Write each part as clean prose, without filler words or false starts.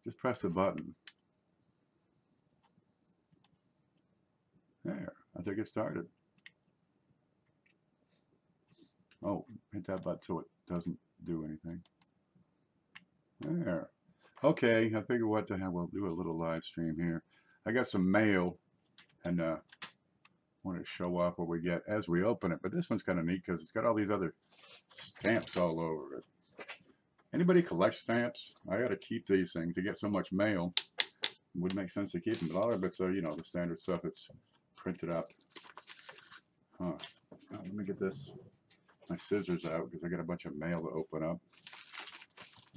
Just press the button. There, I think it started. Oh, hit that button so it doesn't do anything. There. Okay, I figure what the hell, we'll do a little live stream here. I got some mail, and want to show off what we get as we open it. But this one's kind of neat because it's got all these other stamps all over it. Anybody collect stamps? I got to keep these things. To get so much mail, it would make sense to keep them. But a lot of it's, you know, the standard stuff. It's printed up. Huh. Oh, let me get my scissors out because I got a bunch of mail to open up.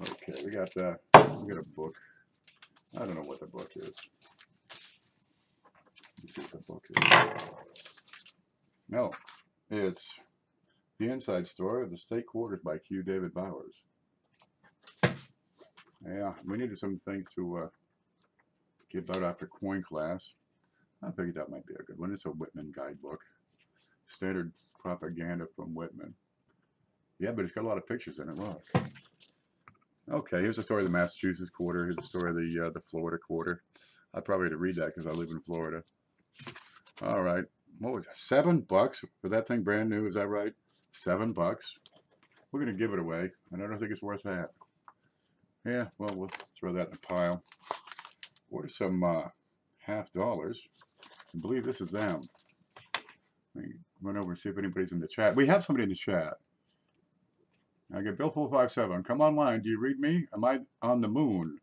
Okay, we got a book. I don't know what the book is. Let's see what the book is. No, it's The Inside Story of the State Quarters by Q. David Bowers. Yeah, we needed some things to give out after coin class. I figured that might be a good one. It's a Whitman guidebook. Standard propaganda from Whitman. Yeah, but it's got a lot of pictures in it. Look. Okay, here's the story of the Massachusetts quarter. Here's the story of the Florida quarter. I probably had to read that because I live in Florida. All right. What was it? $7 for that thing brand new? Is that right? $7. We're going to give it away. And I don't think it's worth that. Yeah, well, we'll throw that in the pile. Order some $50. I believe this is them. Let me run over and see if anybody's in the chat. We have somebody in the chat. I get Bill 457. Come online. Do you read me? Am I on the moon?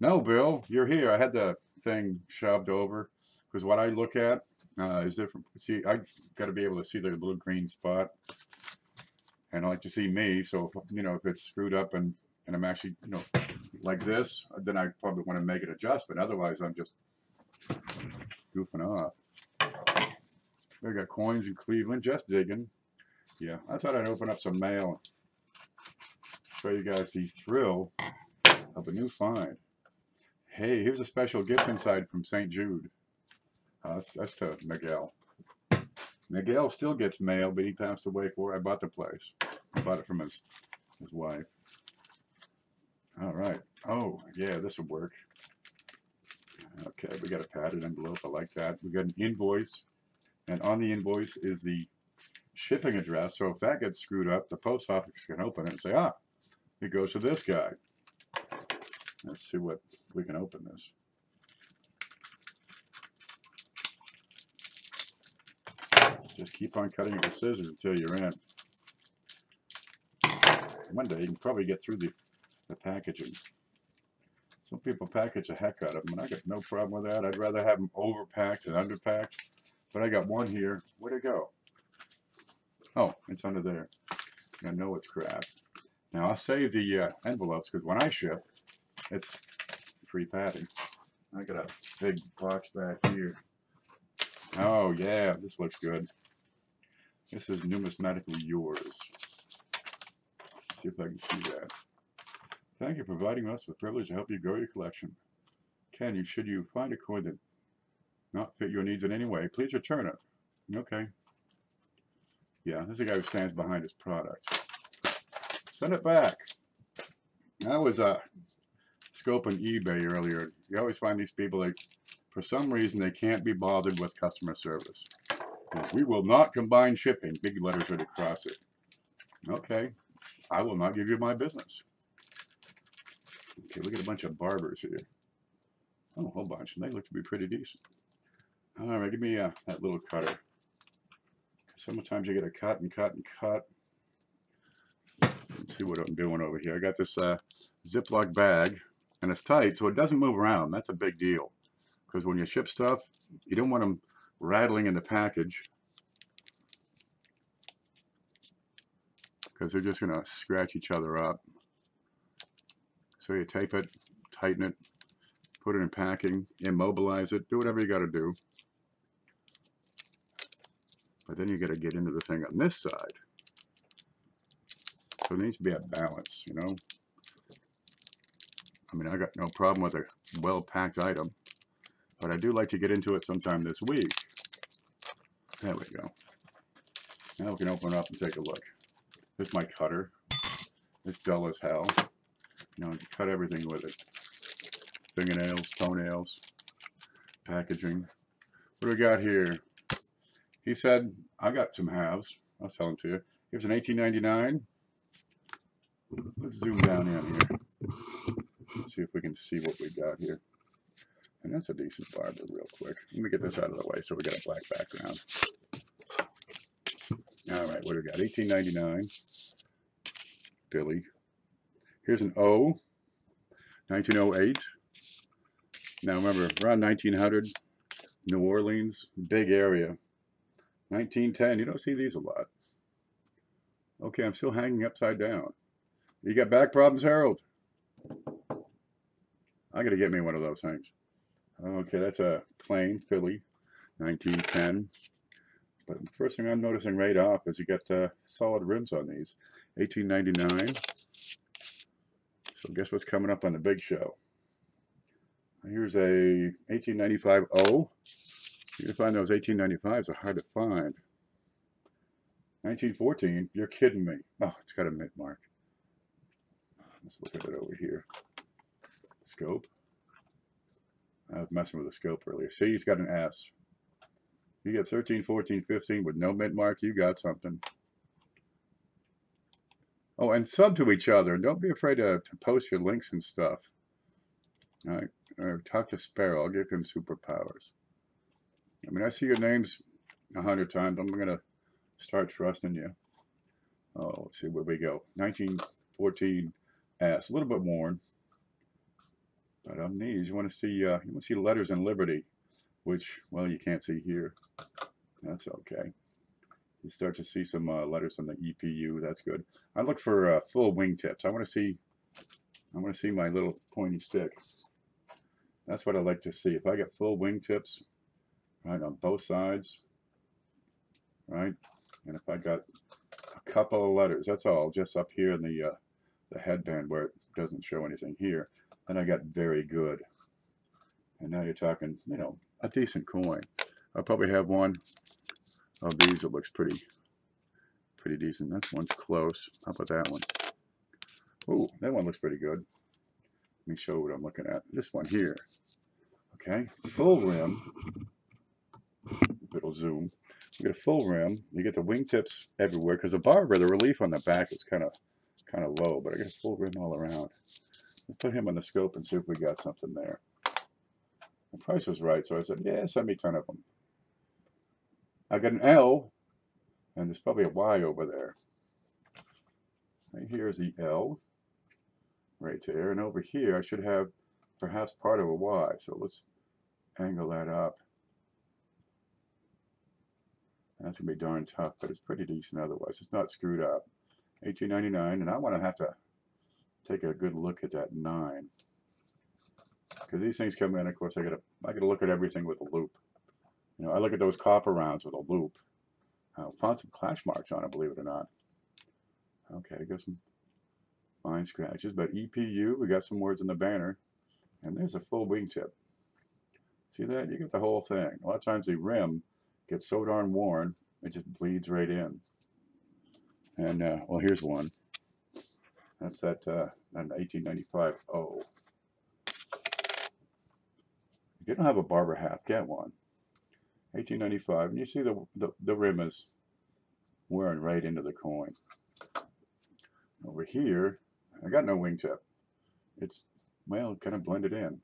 No, Bill. You're here. I had the thing shoved over because what I look at is different. See, I got to be able to see the blue green spot, and I like to see me. So, you know, if it's screwed up and I'm actually, you know, like this, then I probably want to make an adjustment. Otherwise, I'm just goofing off. We got coins in Cleveland. Just digging. Yeah, I thought I'd open up some mail. Show you guys the thrill of a new find. Hey, here's a special gift inside from St. Jude. That's to Miguel. Miguel still gets mail, but he passed away for it. I bought the place. I bought it from his wife. All right. Oh, yeah, this will work. Okay, we got a padded envelope. I like that. We got an invoice, and on the invoice is the shipping address. So if that gets screwed up, the post office can open it and say, ah, it goes to this guy. Let's see what we can open this. Just keep on cutting with scissors until you're in. One day you can probably get through the packaging. Some people package the heck out of them, and I got no problem with that. I'd rather have them overpacked than underpacked. But I got one here. Where'd it go? Oh, it's under there. I know it's crap. Now, I'll save the envelopes because when I ship, it's free padding. I got a big box back here. Oh, yeah, this looks good. This is numismatically yours. Let's see if I can see that. Thank you for providing us with the privilege to help you grow your collection. Should you find a coin that not fit your needs in any way, please return it. Okay. Yeah, this is a guy who stands behind his product. Send it back. I was scoping eBay earlier. You always find these people that, for some reason, they can't be bothered with customer service. We will not combine shipping. Big letters right across it. Okay. I will not give you my business. Okay, look at a bunch of barbers here. Oh, a whole bunch. And they look to be pretty decent. All right, give me that little cutter. Sometimes you get to cut and cut and cut. Let's see what I'm doing over here. I got this Ziploc bag, and it's tight, so it doesn't move around. That's a big deal. Because when you ship stuff, you don't want them rattling in the package. Because they're just going to scratch each other up. So you tape it, tighten it, put it in packing, immobilize it, do whatever you got to do. But then you got to get into the thing on this side. So there needs to be a balance, you know. I mean, I got no problem with a well-packed item, but I do like to get into it sometime this week. There we go. Now we can open it up and take a look. Here's my cutter. It's dull as hell. You know, cut everything with it. fingernails, toenails, packaging. What do we got here? He said, I got some halves. I'll sell them to you. Here's an $18.99. Let's zoom down in here. See if we can see what we got here. And that's a decent barber real quick. Let me get this out of the way so we got a black background. All right, what do we got? $18.99. Billy. Here's an O. 1908. Now remember, around 1900, New Orleans, big area. 1910, you don't see these a lot. Okay, I'm still hanging upside down. You got back problems, Harold? I gotta get me one of those things. Okay, that's a plain Philly, 1910. But the first thing I'm noticing right off is you got solid rims on these. $18.99. So guess what's coming up on the big show? Here's a 1895 O. You can find those 1895s are hard to find. 1914, you're kidding me. Oh, it's got a mint mark. Let's look at it over here. Scope. I was messing with the scope earlier. See, he's got an S. You get 13, 14, 15 with no mint mark, you got something. Oh, and sub to each other. And don't be afraid to post your links and stuff. All right. Talk to Sparrow. I'll give him superpowers. I mean, I see your names 100 times. I'm going to start trusting you. Oh, let's see where we go. 1914 S. A little bit worn. But on these, you want to see letters in Liberty, which, well, you can't see here. That's okay. You start to see some letters on the EPU. That's good. I look for full wingtips. I want to see my little pointy stick. That's what I like to see. If I get full wingtips, right, on both sides, right, and if I got a couple of letters, that's all, just up here in the headband where it doesn't show anything here, then I got very good. And now you're talking, you know, a decent coin. I'll probably have one of these that looks pretty decent. That one's close. How about that one? Oh, that one looks pretty good. Let me show what I'm looking at. This one here. Okay, full rim. Little zoom. You get a full rim. You get the wingtips everywhere because the barber, the relief on the back is kind of low, but I get a full rim all around. Let's put him on the scope and see if we got something there. The price was right, so I said, yeah, send me 10 of them. I got an L, and there's probably a Y over there. Right here's the L, right there, and over here I should have perhaps part of a Y, so let's angle that up. That's going to be darn tough, but it's pretty decent otherwise. It's not screwed up. $18.99, and I want to have to take a good look at that 9. Because these things come in, of course, I gotta look at everything with a loop. You know, I look at those copper rounds with a loop. Found some clash marks on it, believe it or not. Okay, got some fine scratches, but EPU, we got some words in the banner, and there's a full wingtip. See that? You get the whole thing. A lot of times the rim gets so darn worn, it just bleeds right in. And, well, here's one. That's that, an 1895 O. If you don't have a barber hat, get one. 1895, and you see the rim is wearing right into the coin. Over here, I got no wingtip. It's, well, kind of blended in.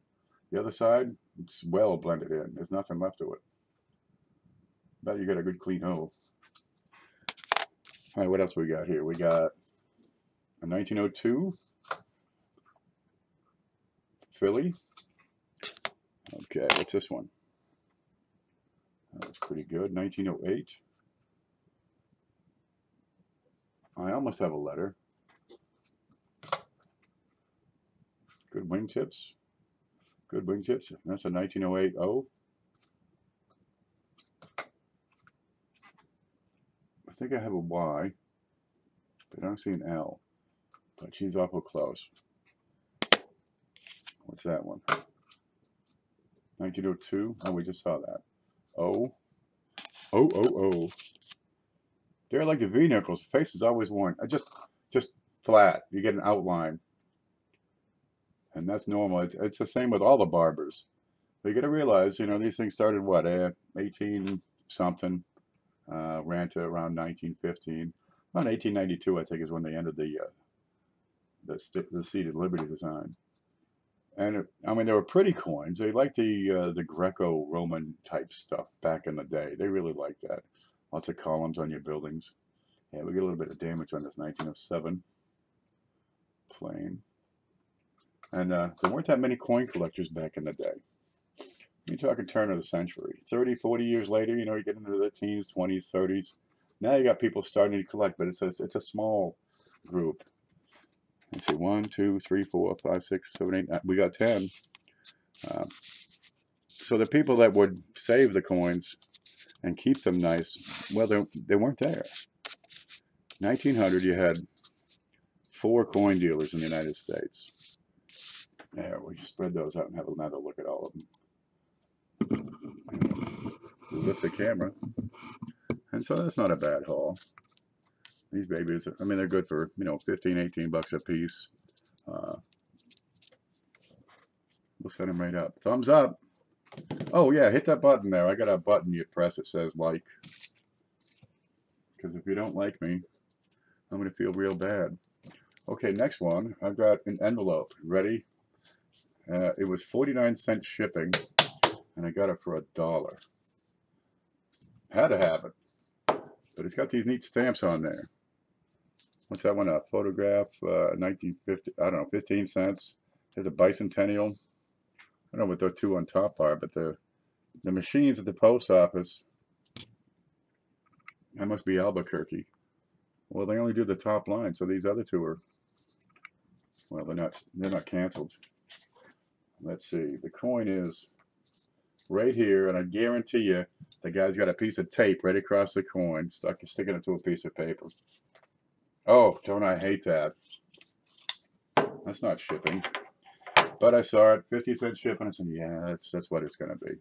The other side, it's well blended in. There's nothing left of it. But you got a good clean O. All right, what else we got here? We got a 1902 Philly. Okay, what's this one? That was pretty good. 1908. I almost have a letter. Good wingtips. Good wingtips. That's a 1908 O. I think I have a Y, but I don't see an L. But she's awful close. What's that one? 1902. Oh, we just saw that. O. O. They're like the V-knuckles. The face is always worn. Just flat. You get an outline. And that's normal. It's the same with all the barbers. You got to realize, you know, these things started what, 18 something, ran to around 1915. Around 1892, I think, is when they ended the seated Liberty design. And I mean, they were pretty coins. They liked the Greco-Roman type stuff back in the day. They really liked that. Lots of columns on your buildings. Yeah, we get a little bit of damage on this 1907 plane. And there weren't that many coin collectors back in the day. You're talking turn of the century. 30, 40 years later, you know, you get into the teens, 20s, 30s. Now you got people starting to collect, but it's a small group. Let's see, 1, 2, 3, 4, 5, 6, 7, 8, 9. We got 10. So the people that would save the coins and keep them nice, well, they weren't there. 1900, you had 4 coin dealers in the United States. There, we spread those out and have another look at all of them. We lift the camera. And so that's not a bad haul. These babies, I mean, they're good for, you know, 15, 18 bucks a piece. We'll set them right up. Thumbs up. Oh, yeah, hit that button there. I got a button you press that says like. Because if you don't like me, I'm going to feel real bad. Okay, next one. I've got an envelope. Ready? It was 49-cent shipping, and I got it for $1. Had to have it. But it's got these neat stamps on there. What's that one? A photograph, 1950, I don't know, 15 cents. There's a bicentennial. I don't know what those two on top are, but the machines at the post office, that must be Albuquerque. Well, they only do the top line, so these other two are, well, they're not canceled. Let's see. The coin is right here, and I guarantee you the guy's got a piece of tape right across the coin, sticking it to a piece of paper. Oh, don't I hate that? That's not shipping. But I saw it, 50-cent shipping. I said, yeah, that's what it's going to be.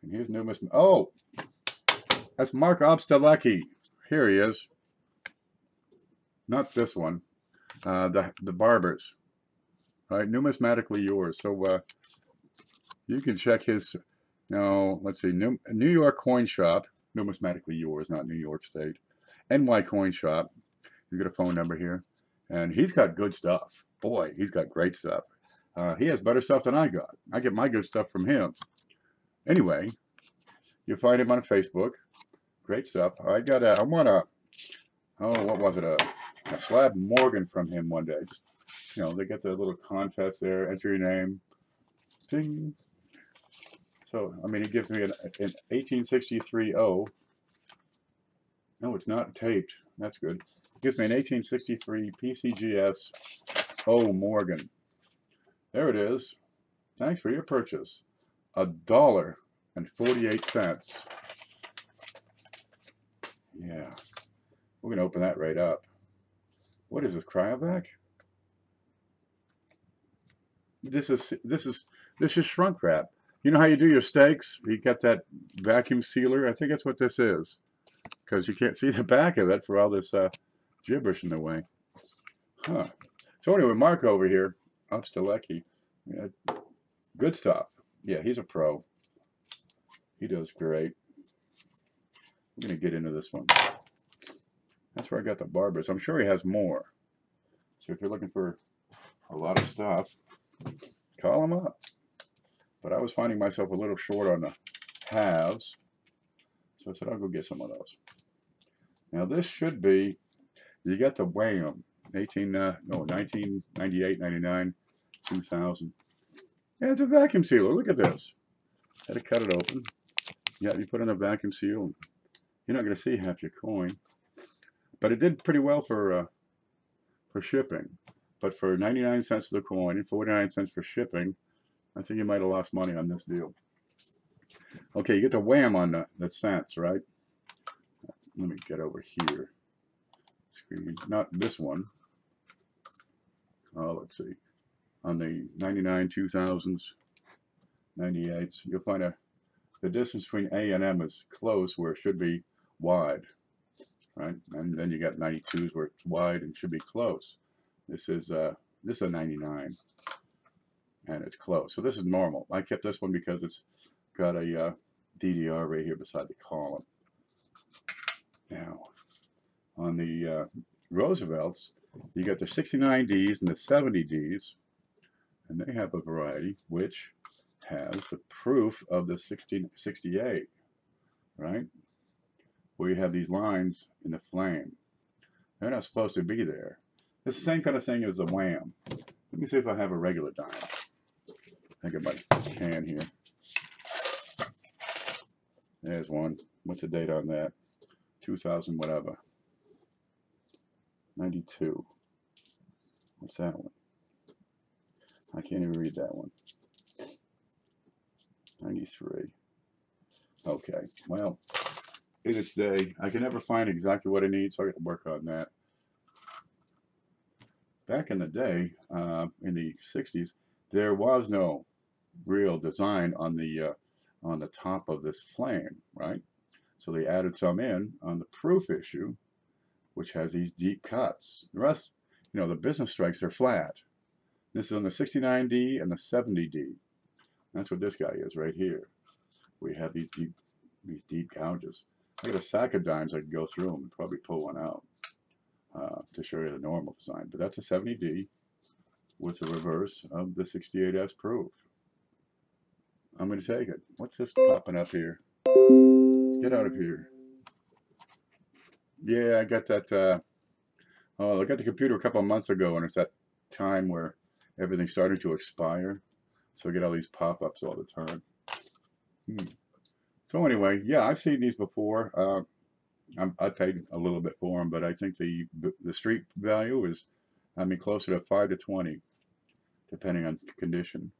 And here's numismatic. Oh, that's Mark Obstalecki. Here he is. Not this one. The barbers. All right, numismatically yours. So you can check his. No, let's see. New York Coin Shop. Numismatically yours, not New York State. NY Coin Shop. You get a phone number here, and he's got good stuff. Boy, he's got great stuff. He has better stuff than I got. I get my good stuff from him. Anyway, you'll find him on Facebook. Great stuff. I want a, oh, what was it? A slab Morgan from him one day. Just, you know, they get the little contest there. Enter your name. Ding. So, I mean, he gives me an 1863 O. No, it's not taped. That's good. He gives me an 1863 PCGS O Morgan. There it is. Thanks for your purchase. $1.48. Yeah. We're gonna open that right up. What is this, cryovac? This is shrunk wrap. You know how you do your steaks? You got that vacuum sealer. I think that's what this is, because you can't see the back of it for all this gibberish in the way. Huh. So anyway, Mark over here, Obstalecki, yeah, good stuff. Yeah, he's a pro. He does great. We're gonna get into this one. That's where I got the barbers. I'm sure he has more. So if you're looking for a lot of stuff, call him up. But I was finding myself a little short on the halves, so I said I'll go get some of those. Now this should be, you got the Wham, 1998, 99, 2000. Yeah, it's a vacuum sealer. Look at this. Had to cut it open. Yeah, you put in a vacuum seal. You're not going to see half your coin, but it did pretty well for shipping. But for 99 cents for the coin and 49 cents for shipping, I think you might have lost money on this deal. Okay, you get the Wham on the cents, right? Let me get over here. Screen, not this one. Oh, let's see. On the 99, 2000s, 98s, you'll find the distance between A and M is close where it should be wide, right? And then you got 92s where it's wide and should be close. This is a 99. and it's closed. So this is normal. I kept this one because it's got a DDR right here beside the column. Now, on the Roosevelts, you got the 69Ds and the 70Ds, and they have a variety which has the proof of the 68, right? Where you have these lines in the flame. They're not supposed to be there. It's the same kind of thing as the Wham. Let me see if I have a regular dime. I think I can here. There's one. What's the date on that? 2000 whatever. 92. What's that one? I can't even read that one. 93. Okay, well, in its day, I can never find exactly what I need, so I got to work on that. Back in the day, in the 60s, there was no real design on the top of this flame, right? So they added some in on the proof issue, which has these deep cuts. The rest, you know, the business strikes are flat. This is on the 69D and the 70D. That's what this guy is right here. We have these deep gouges. I got a sack of dimes. I can go through them and probably pull one out to show you the normal design. But that's a 70D with the reverse of the 68S proof. I'm going to take it. What's this popping up here? Get out of here. Yeah, I got that. Oh, I got the computer a couple of months ago, and it's that time where everything's starting to expire. So I get all these pop-ups all the time. So anyway, yeah, I've seen these before. I paid a little bit for them, but I think the street value is, I mean, closer to 5 to 20, depending on condition.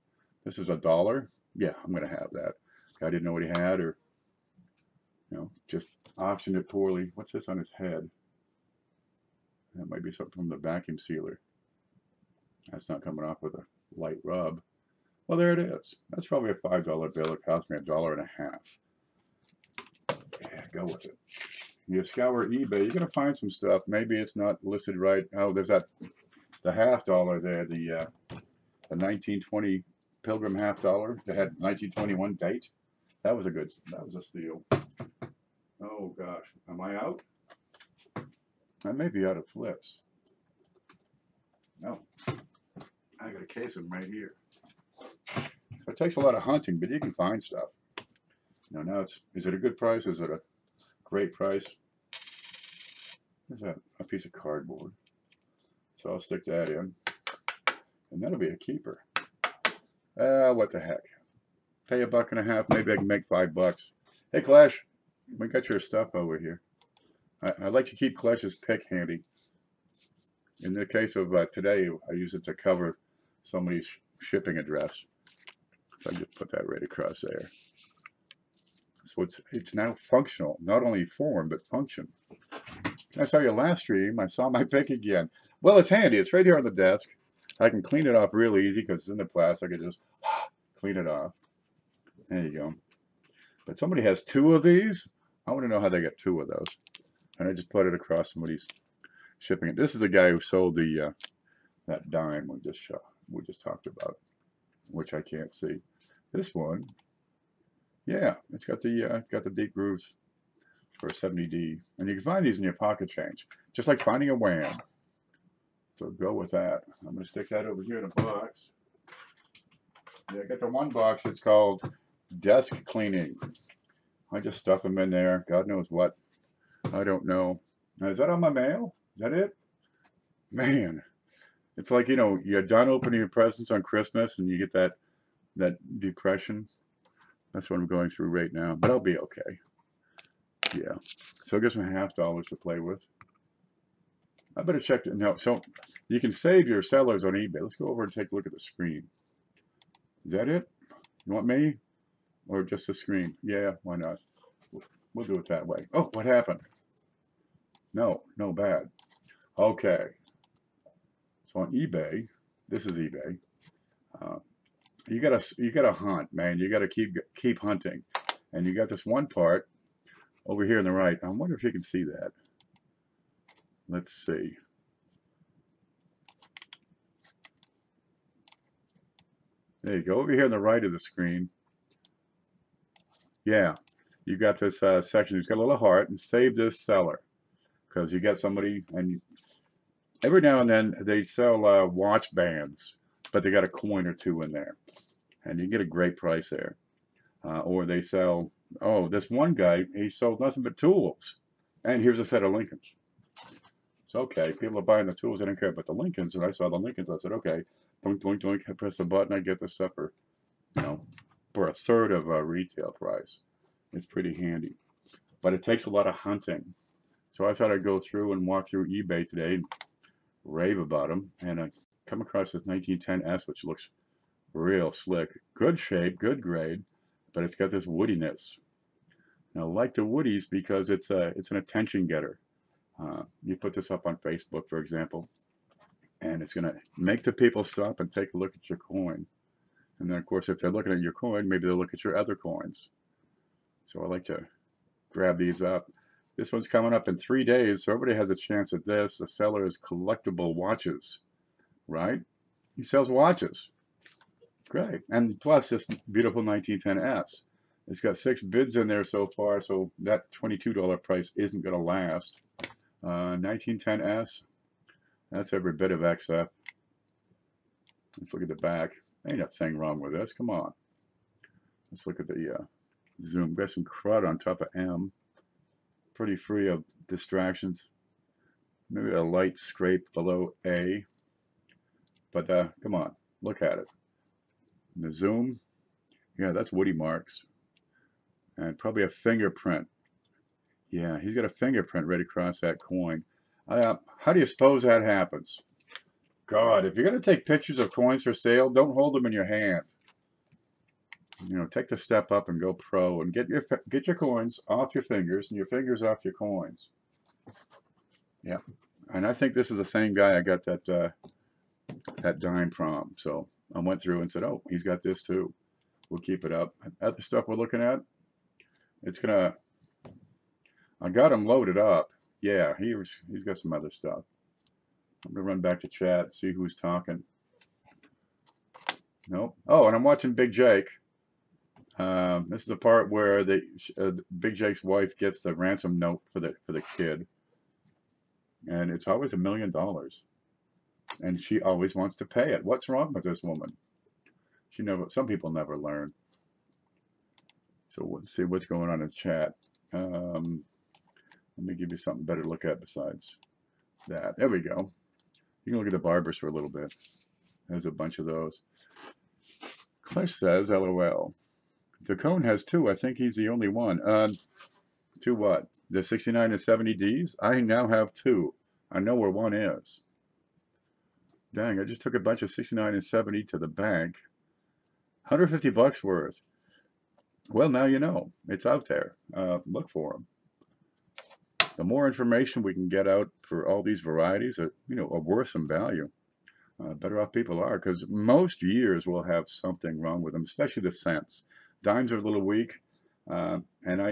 This is $1. Yeah, I'm going to have that. I didn't know what he had, or, you know, just auctioned it poorly. What's this on his head? That might be something from the vacuum sealer. That's not coming off with a light rub. Well, there it is. That's probably a $5 bill. It cost me $1.50. Yeah, go with it. You scour eBay, you're going to find some stuff. Maybe it's not listed right. Oh, there's that, the $50 there, the 1920 Pilgrim $50 that had 1921 date. That was a steal. Oh gosh, am I out? I may be out of flips. No, I got a case of them right here. So it takes a lot of hunting, but you can find stuff. You know, now is it a good price? Is it a great price? There's a piece of cardboard. So I'll stick that in. And that'll be a keeper. What the heck? Pay $1.50, maybe I can make $5. Hey Clash, we got your stuff over here. I like to keep Clash's pick handy. In the case of today, I use it to cover somebody's shipping address. So I just put that right across there. So it's now functional, not only form, but function. I saw your last stream, I saw my pick again. Well, it's handy, it's right here on the desk. I can clean it off real easy because it's in the plastic. I can just clean it off. There you go. But somebody has 2 of these. I want to know how they got 2 of those. And I just put it across somebody's shipping it. This is the guy who sold the that dime we just talked about, which I can't see. This one, yeah, it's got the deep grooves for a 70D, and you can find these in your pocket change, just like finding a Wham. So go with that. I'm going to stick that over here in a box. Yeah, I got the one box. It's called desk cleaning. I just stuff them in there. God knows what. I don't know. Now, is that on my mail? Is that it? Man, it's like, you know, you're done opening your presents on Christmas and you get that depression. That's what I'm going through right now, but I'll be okay. Yeah. So I guess my $50 to play with. I better check it. No, so you can save your sellers on eBay. Let's go over and take a look at the screen. Is that it? You want me? Or just the screen? Yeah, why not? We'll do it that way. Oh, what happened? No bad. Okay. So on eBay, this is eBay. You gotta hunt, man. You gotta keep hunting. And you got this one part over here on the right. I wonder if you can see that. Let's see. There you go. Over here on the right of the screen. Yeah, you got this section. It's got a little heart, and save this seller, because you get somebody, and every now and then they sell watch bands, but they got a coin or two in there, and you get a great price there. Or they sell, oh, this one guy, he sold nothing but tools, and here's a set of Lincolns. So okay, people are buying the tools. I didn't care about the Lincolns, and I saw the Lincolns. I said, okay, doink doink doink. I press the button. I get the stuff for, you know, for a third of a retail price. It's pretty handy, but it takes a lot of hunting. So I thought I'd go through and walk through eBay today and rave about them. And I come across this 1910S, which looks real slick. Good shape, good grade, but it's got this woodiness. And I like the woodies because it's an attention getter. You put this up on Facebook, for example, and it's going to make the people stop and take a look at your coin. And then, of course, if they're looking at your coin, maybe they'll look at your other coins. So I like to grab these up. This one's coming up in 3 days, so everybody has a chance at this. The seller is Collectible Watches, right? He sells watches. Great. And plus this beautiful 1910S. It's got 6 bids in there so far, so that $22 price isn't going to last. 1910S, that's every bit of XF. Let's look at the back. Ain't a thing wrong with this. Come on. Let's look at the zoom. Got some crud on top of M. Pretty free of distractions. Maybe a light scrape below A. But come on, look at it. And the zoom, yeah, that's woody marks. And probably a fingerprint. Yeah, he's got a fingerprint right across that coin. How do you suppose that happens? God, if you're going to take pictures of coins for sale, don't hold them in your hand. You know, take the step up and go pro and get your coins off your fingers and your fingers off your coins. Yeah, and I think this is the same guy I got that dime from. So I went through and said, oh, he's got this too. We'll keep it up. Other stuff we're looking at, I got him loaded up. Yeah, he's got some other stuff. I'm gonna run back to chat and see who's talking. Nope. Oh, and I'm watching Big Jake. This is the part where Big Jake's wife gets the ransom note for the kid, and it's always $1 million, and she always wants to pay it. What's wrong with this woman? Some people never learn. So let's see what's going on in chat. Let me give you something better to look at besides that. There we go. You can look at the barbers for a little bit. There's a bunch of those. Clash says, LOL. The cone has 2. I think he's the only one. 2 what? The 69 and 70Ds? I now have 2. I know where one is. Dang, I just took a bunch of 69 and 70 to the bank. $150 worth. Well, now you know. It's out there. Look for them. The more information we can get out for all these varieties, are worth some value. Better off people are, because most years will have something wrong with them, especially the cents. Dimes are a little weak, and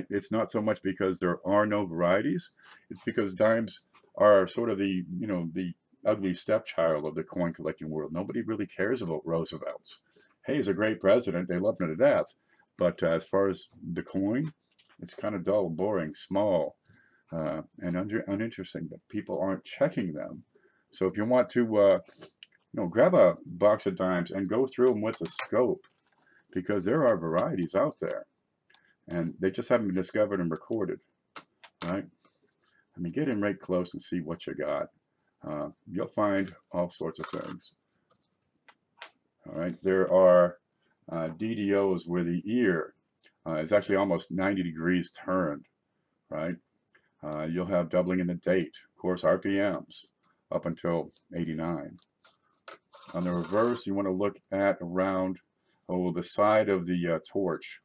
it's not so much because there are no varieties. It's because dimes are sort of the ugly stepchild of the coin collecting world. Nobody really cares about Roosevelt's. Hey, he's a great president. They love him to death. But as far as the coin, it's kind of dull, boring, small, and uninteresting. But people aren't checking them. So if you want to, grab a box of dimes and go through them with a scope, because there are varieties out there, and they just haven't been discovered and recorded, right? I mean, get in right close and see what you got. You'll find all sorts of things. All right, there are DDOs where the ear is actually almost 90 degrees turned, right? You'll have doubling in the date, of course, RPMs up until 89. On the reverse, you want to look at around the side of the torch,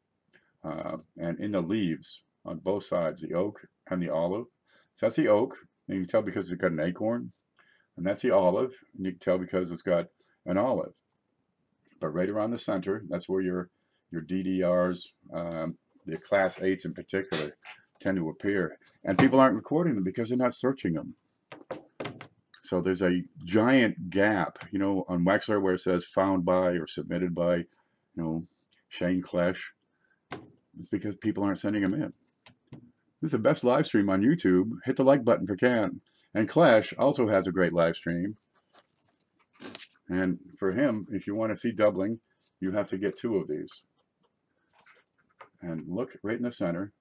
and in the leaves on both sides, the oak and the olive. So that's the oak, and you can tell because it's got an acorn, and that's the olive, and you can tell because it's got an olive. But right around the center, that's where your DDRs, the class 8s in particular, tend to appear. And people aren't recording them because they're not searching them. So there's a giant gap, on Wexler where it says found by or submitted by. you know, Shane Clash. It's because people aren't sending them in. This is the best live stream on YouTube. Hit the like button if you can. And Clash also has a great live stream. And for him, if you want to see doubling, you have to get 2 of these. And look right in the center,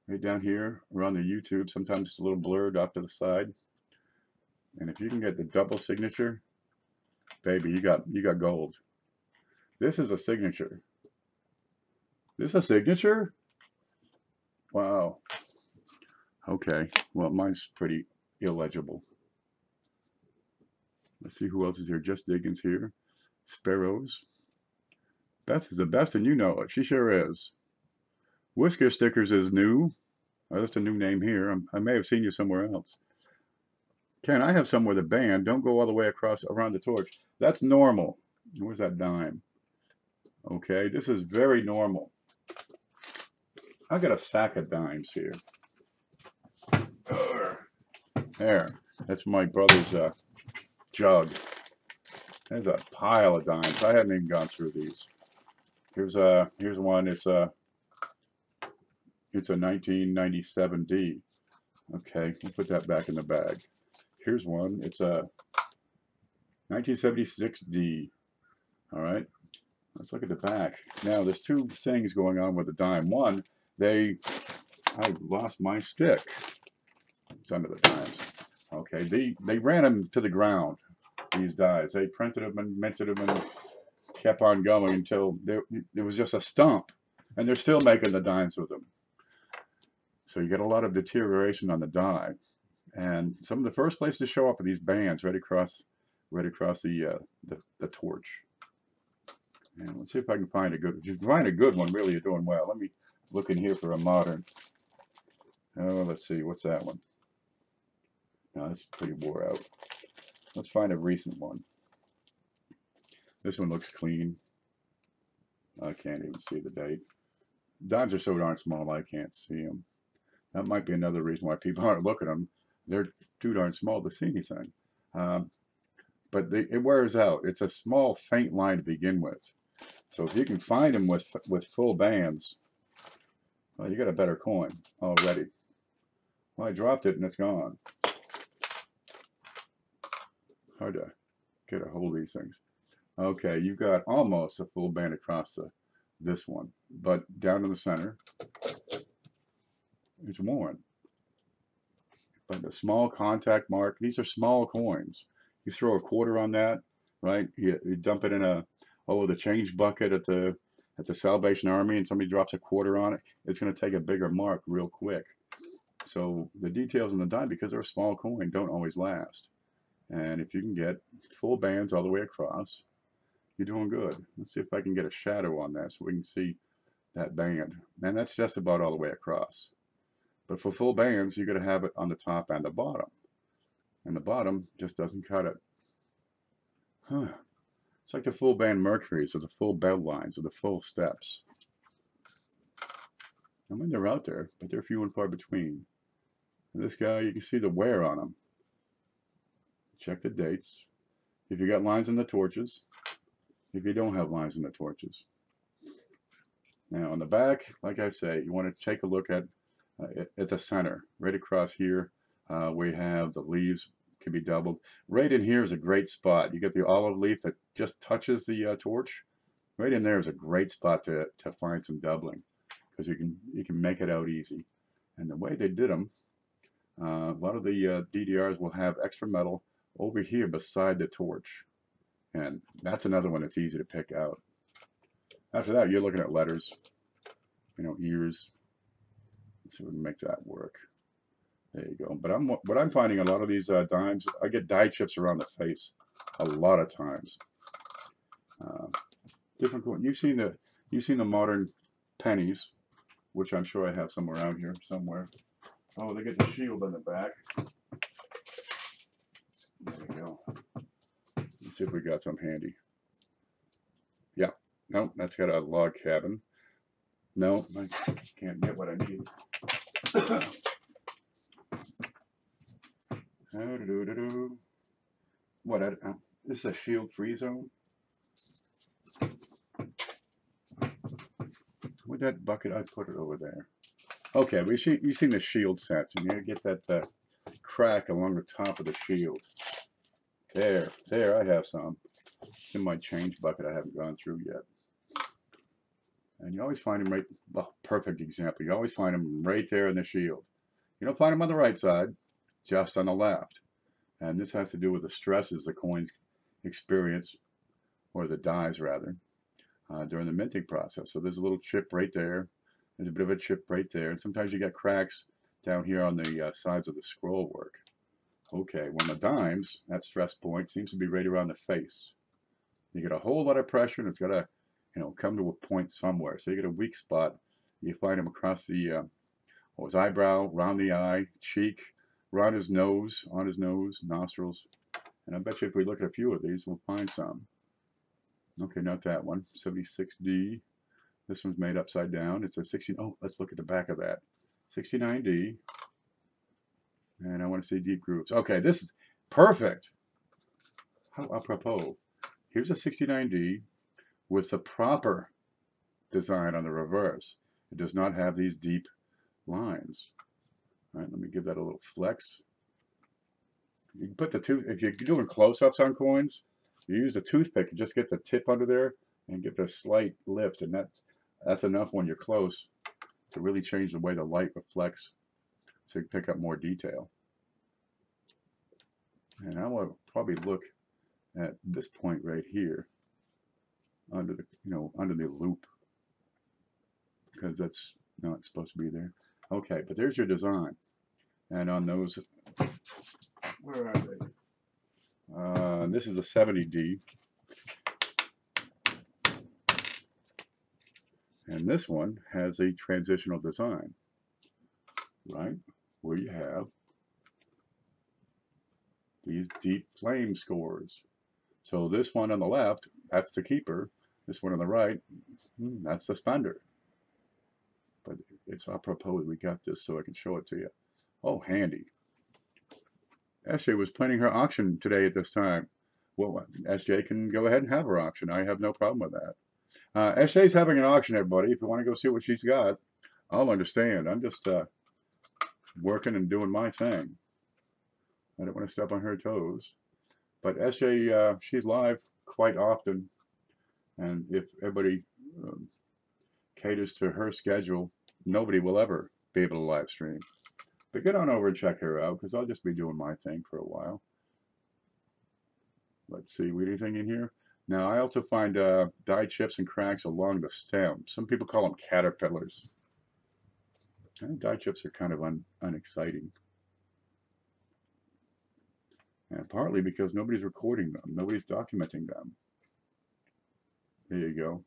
right down here around the YouTube. Sometimes it's a little blurred off to the side. And if you can get the double signature, baby, you got gold. This is a signature. This is a signature? Wow. Okay. Well, mine's pretty illegible. Let's see who else is here. Just Diggins here. Sparrows. Beth is the best, and you know it. She sure is. Whisker Stickers is new. Oh, that's a new name here. I may have seen you somewhere else. Ken, I have somewhere the band. Don't go all the way across around the torch. That's normal. Where's that dime? Okay, this is very normal. I got a sack of dimes here. There. That's my brother's jug. There's a pile of dimes. I haven't even gone through these. Here's one. It's a 1997D. Okay, we'll put that back in the bag. Here's one. It's a 1976D. All right. Let's look at the back. Now, there's 2 things going on with the dime. One, I lost my stick. It's under the dimes. Okay, they ran them to the ground, these dies. They printed them and minted them and kept on going until there was just a stump. And they're still making the dimes with them. So you get a lot of deterioration on the die. And some of the first places to show up are these bands right across the torch. And let's see if I can find a good. If you find a good one, really, you're doing well. Let me look in here for a modern. Oh, let's see. What's that one? No, that's pretty wore out. Let's find a recent one. This one looks clean. I can't even see the date. Dimes are so darn small, I can't see them. That might be another reason why people aren't looking at them. They're too darn small to see anything. But it wears out. It's a small, faint line to begin with. So if you can find them with full bands, well, you got a better coin already. Well, I dropped it and it's gone. Hard to get a hold of these things. Okay, you've got almost a full band across this one, but down in the center, it's worn. But the small contact mark, these are small coins. You throw a quarter on that, right? You dump it in the change bucket at the Salvation Army, and somebody drops a quarter on it. It's going to take a bigger mark real quick. So the details on the dime, because they're a small coin, don't always last. And if you can get full bands all the way across, you're doing good. Let's see if I can get a shadow on that so we can see that band. And that's just about all the way across. But for full bands, you're going to have it on the top and the bottom. And the bottom just doesn't cut it. Huh. It's like the full band Mercuries or the full bell lines or the full steps. I mean, they're out there, but they're few and far between. And this guy, you can see the wear on him. Check the dates. If you got lines in the torches. If you don't have lines in the torches. Now on the back, like I say, you want to take a look at the center, right across here, where you have the leaves can be doubled. Right in here is a great spot. You get the olive leaf that just touches the torch. Right in there is a great spot to find some doubling, because you can make it out easy. And the way they did them, a lot of the DDRs will have extra metal over here beside the torch, and that's another one that's easy to pick out. After that, you're looking at letters, ears. Let's see if we can make that work. There you go. But what I'm finding, a lot of these dimes, I get die chips around the face a lot of times. Different coin. You've seen the modern pennies, which I'm sure I have somewhere around here somewhere. Oh, they get the shield on the back. There we go. Let's see if we got some handy. Yeah. No, that's got a log cabin. No, I can't get what I need. What? This is a shield free zone. Where'd that bucket? I put it over there. Okay, you've seen the shield set. And you get that crack along the top of the shield. There, I have some. It's in my change bucket I haven't gone through yet. And you always find them right, well, perfect example. You always find them right there in the shield. You don't find them on the right side, just on the left. And this has to do with the stresses the coins experience, or the dies rather, during the minting process. So there's a little chip right there. There's a bit of a chip right there. And sometimes you get cracks down here on the sides of the scroll work. Okay, when the dimes, that stress point seems to be right around the face. You get a whole lot of pressure, and it's got to, come to a point somewhere. So you get a weak spot. You find them across the his eyebrow, around the eye, cheek, around his nose, on his nose, nostrils. And I bet you if we look at a few of these, we'll find some. Okay, not that one. 76D. This one's made upside down. It's a 16. Oh, let's look at the back of that. 69D. And I want to see deep grooves. Okay, this is perfect. How apropos. Here's a 69D with the proper design on the reverse. It does not have these deep lines. All right, let me give that a little flex. You can put the tooth, if you're doing close-ups on coins, you use a toothpick and just get the tip under there and give it a slight lift, and that's enough when you're close to really change the way the light reflects, so you can pick up more detail. And I will probably look at this point right here under the under the loop, because that's not supposed to be there. Okay, but there's your design, and on those, where are they? This is a 70D, and this one has a transitional design, right, where you have these deep flame scores. So this one on the left, that's the keeper. This one on the right, that's the spender. But it's apropos we got this so I can show it to you. Oh, handy. SJ was planning her auction today at this time. Well, SJ can go ahead and have her auction. I have no problem with that. SJ's having an auction, everybody. If you want to go see what she's got, I'll understand. I'm just working and doing my thing. I don't want to step on her toes. But SJ, she's live quite often. And if everybody caters to her schedule, nobody will ever be able to live stream. But get on over and check her out, because I'll just be doing my thing for a while. Let's see, anything in here? Now, I also find die chips and cracks along the stem. Some people call them caterpillars. Die chips are kind of unexciting. And partly because nobody's recording them. Nobody's documenting them. There you go.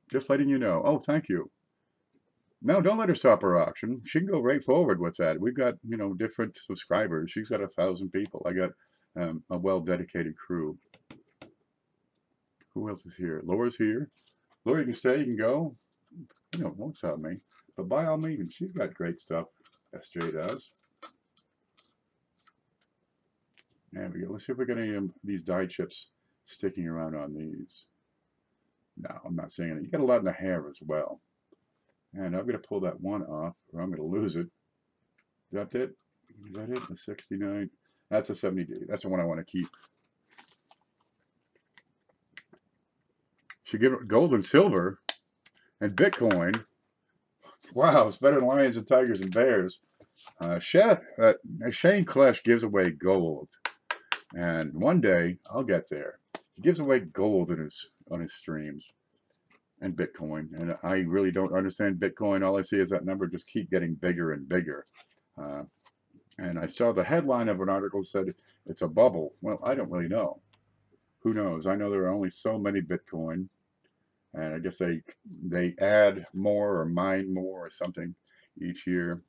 Just letting you know. Oh, thank you. No, don't let her stop her auction. She can go right forward with that. We've got, different subscribers. She's got 1,000 people. I got a well-dedicated crew. Who else is here? Laura's here. Laura, you can stay, you can go. Won't stop me. But by all means, she's got great stuff. SJ does. There we go. Let's see if we got any of these die chips sticking around on these. No, I'm not seeing it. You got a lot in the hair as well. And I'm going to pull that one off, or I'm going to lose it. Is that it? Is that it? The 69? That's a 70D. That's the one I want to keep. Should give it gold and silver and Bitcoin. Wow, it's better than lions and tigers and bears. Shane Klesh gives away gold. And one day, I'll get there. He gives away gold on his streams. And Bitcoin. And I really don't understand Bitcoin. All I see is that number just keep getting bigger and bigger. And I saw the headline of an article said it's a bubble. Well, I don't really know. Who knows? I know there are only so many Bitcoin. And I guess they add more or mine more or something each year.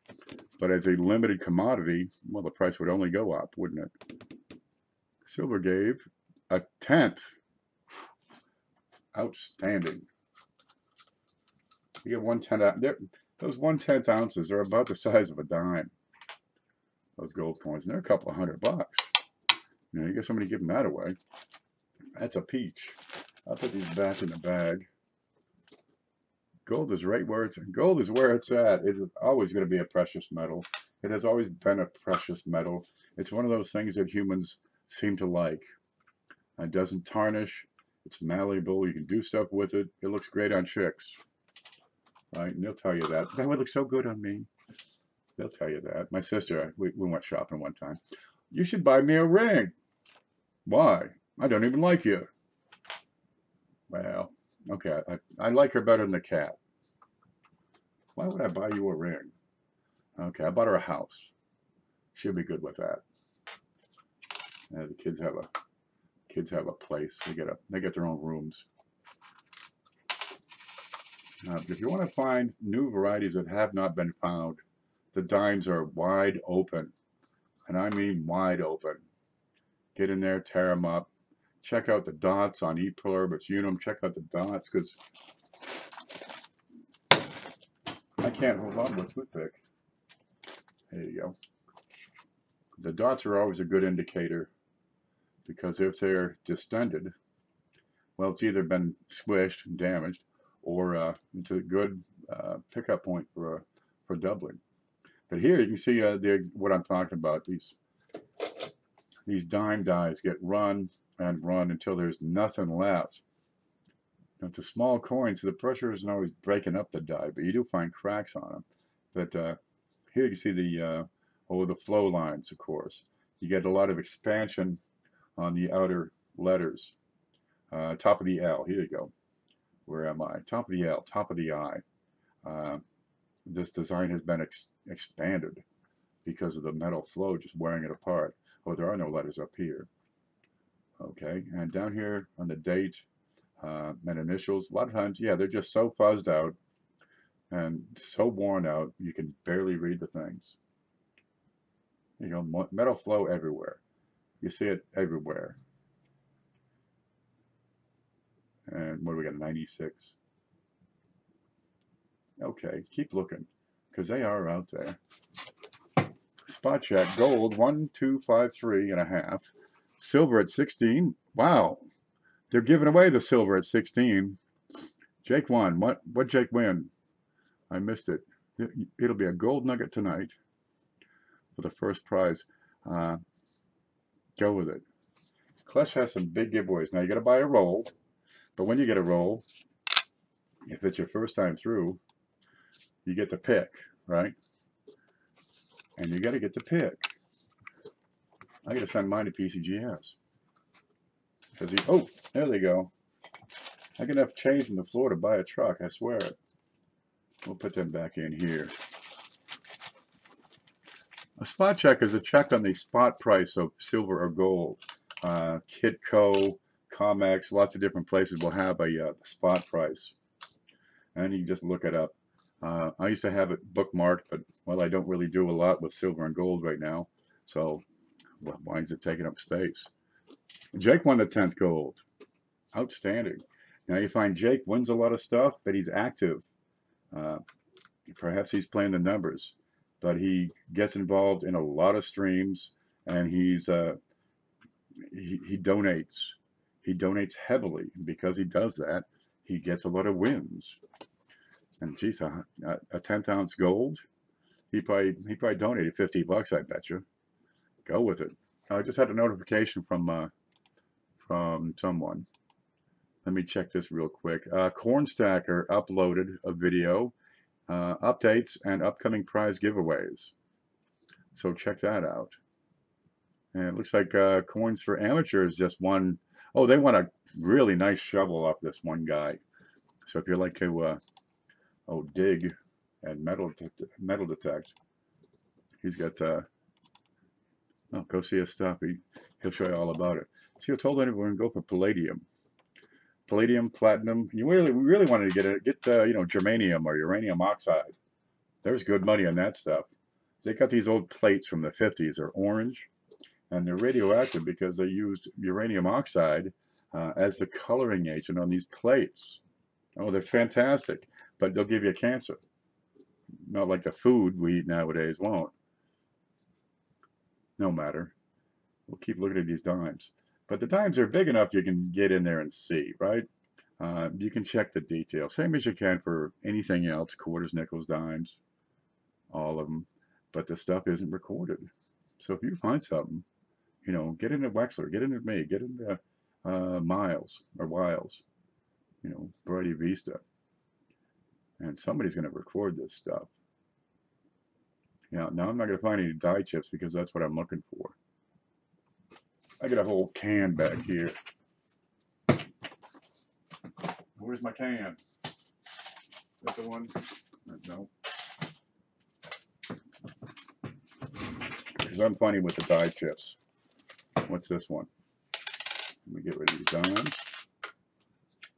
But as a limited commodity, well, the price would only go up, wouldn't it? Silver gave a 1/10. Outstanding. You get 1/10 out there. Those 1/10 ounces are about the size of a dime. Those gold coins, and they're a couple of $100. You get somebody giving that away. That's a peach. I'll put these back in the bag. Gold is right where it's at. It is always going to be a precious metal. It has always been a precious metal. It's one of those things that humans seem to like. It doesn't tarnish. It's malleable. You can do stuff with it. It looks great on chicks, right? And they'll tell you that. That would look so good on me. They'll tell you that. My sister, we went shopping one time. You should buy me a ring. Why? I don't even like you. Well, okay. I like her better than the cat. Why would I buy you a ring? Okay, I bought her a house. She'll be good with that. The kids have a place. They get their own rooms. If you want to find new varieties that have not been found, the dimes are wide open, and I mean wide open. Get in there, tear them up. Check out the dots on ePlurb. It's Unum. Check out the dots, because I can't hold on to a toothpick. There you go. The dots are always a good indicator, because if they're distended, well, it's either been squished and damaged, or it's a good pickup point for doubling. But here you can see what I'm talking about. These dime dies get run and run until there's nothing left. Now, it's a small coin, so the pressure isn't always breaking up the die, but you do find cracks on them. But here you can see the flow lines, of course. You get a lot of expansion on the outer letters. Top of the L, here you go. Where am I? Top of the L, top of the I. This design has been expanded because of the metal flow just wearing it apart. Oh, there are no letters up here. Okay, and down here on the date and initials, a lot of times, yeah, they're just so fuzzed out and so worn out, you can barely read the things. You know, metal flow everywhere. You see it everywhere. And what do we got, 96? Okay, keep looking, because they are out there. Spot check, gold, 1253.5. Silver at 16. Wow, they're giving away the silver at 16. Jake won. What Jake win? I missed it. It'll be a gold nugget tonight for the first prize. Go with it. Clutch has some big giveaways. Now you got to buy a roll, but when you get a roll, if it's your first time through, you get to pick, right? And you got to get to pick. I got to send mine to PCGS. Oh, there they go. I got enough change in the floor to buy a truck, I swear it. We'll put them back in here. A spot check is a check on the spot price of silver or gold. Kitco, Comex, lots of different places will have a spot price. And you can just look it up. I used to have it bookmarked, but, well, I don't really do a lot with silver and gold right now. So, well, why is it taking up space? Jake won the 10th gold. Outstanding. Now you find Jake wins a lot of stuff, but he's active. Perhaps he's playing the numbers, but he gets involved in a lot of streams, and he donates. He donates heavily. Because he does that, he gets a lot of wins. And geez, a 10th ounce gold, he probably donated $50, I bet you. Go with it. I just had a notification from someone. Let me check this real quick. Corn Stacker uploaded a video, updates and upcoming prize giveaways. So check that out. And it looks like Coins for Amateurs just won. Oh, they won a really nice shovel off this one guy. So if you like to dig and metal detect, he's got go see his stuff. He'll show you all about it. See, I told everyone to go for palladium, platinum. You really wanted to get germanium or uranium oxide. There's good money on that stuff. They got these old plates from the 50s. They're orange, and they're radioactive because they used uranium oxide as the coloring agent on these plates. Oh, they're fantastic, but they'll give you cancer. Not like the food we eat nowadays won't. No matter. We'll keep looking at these dimes. But the dimes are big enough you can get in there and see, right? You can check the details, same as you can for anything else, quarters, nickels, dimes, all of them. But the stuff isn't recorded. So if you find something, you know, get into Wexler, get into me, get into Miles or Wiles, you know, Variety Vista, and somebody's going to record this stuff. Now I'm not going to find any die chips because that's what I'm looking for. I got a whole can back here. Where's my can? Is that the one? No. Because I'm funny with the die chips. What's this one? Let me get rid of these dimes.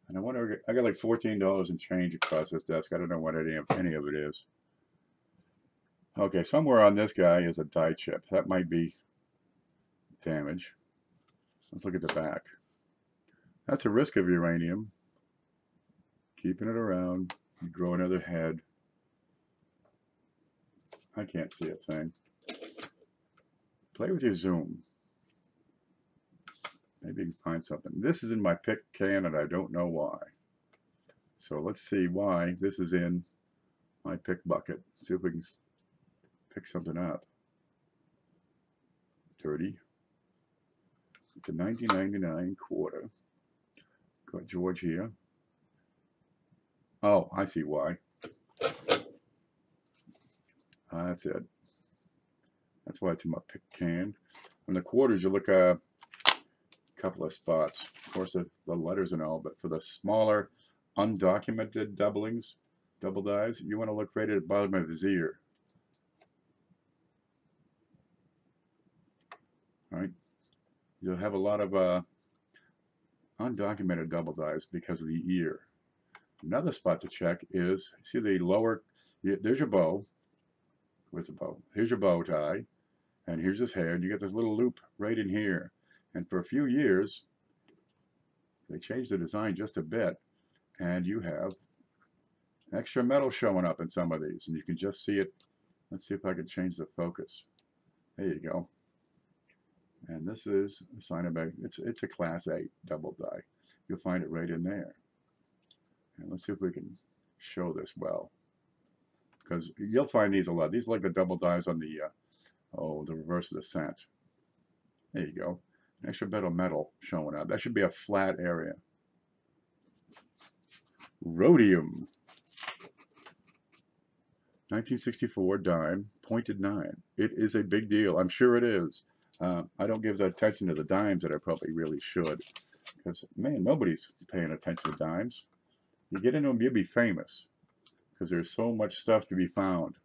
And I wonder, I got like $14 and change across this desk. I don't know what any of it is. Okay, somewhere on this guy is a die chip. That might be damage. Let's look at the back. That's a risk of uranium. Keeping it around. You grow another head. I can't see a thing. Play with your zoom. Maybe you can find something. This is in my pick can and I don't know why. So let's see why this is in my pick bucket. See if we can pick something up. Dirty. It's a 1999 quarter. Got George here. Oh, I see why. That's it. That's why it's in my pick can. On the quarters, you look a couple of spots. Of course, the letters and all, but for the smaller, undocumented double dies, you want to look right at the bottom of his ear. All right? You'll have a lot of undocumented double dies because of the ear. Another spot to check is, see the lower, there's your bow. Where's the bow? Here's your bow tie, and here's his hair, and you get this little loop right in here. And for a few years, they changed the design just a bit, and you have extra metal showing up in some of these, and you can just see it. Let's see if I can change the focus. There you go. And this is a sign of it's a class 8 double die. You'll find it right in there. And let's see if we can show this well, because you'll find these a lot. These are like the double dies on the the reverse of the cent. There you go. An extra bit of metal showing up. That should be a flat area. Rhodium. 1964 dime, pointed 9. It is a big deal. I'm sure it is. I don't give the attention to the dimes that I probably really should, because, man, nobody's paying attention to dimes. You get into them, you'll be famous, because there's so much stuff to be found.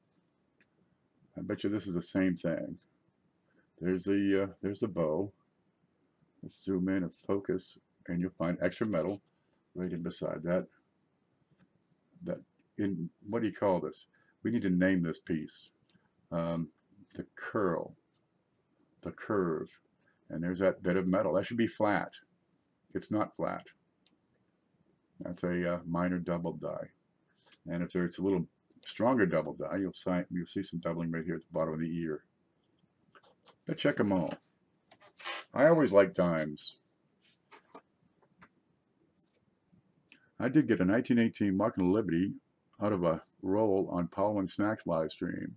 I bet you this is the same thing. There's the bow. Let's zoom in and focus, and you'll find extra metal right in beside that. What do you call this? We need to name this piece. The curl, the curve, and there's that bit of metal. That should be flat. It's not flat. That's a minor double die. And if there's a little stronger double die, you'll see some doubling right here at the bottom of the ear. But check them all. I always like dimes. I did get a 1918 Market of Liberty out of a roll on Paul and Snacks live stream.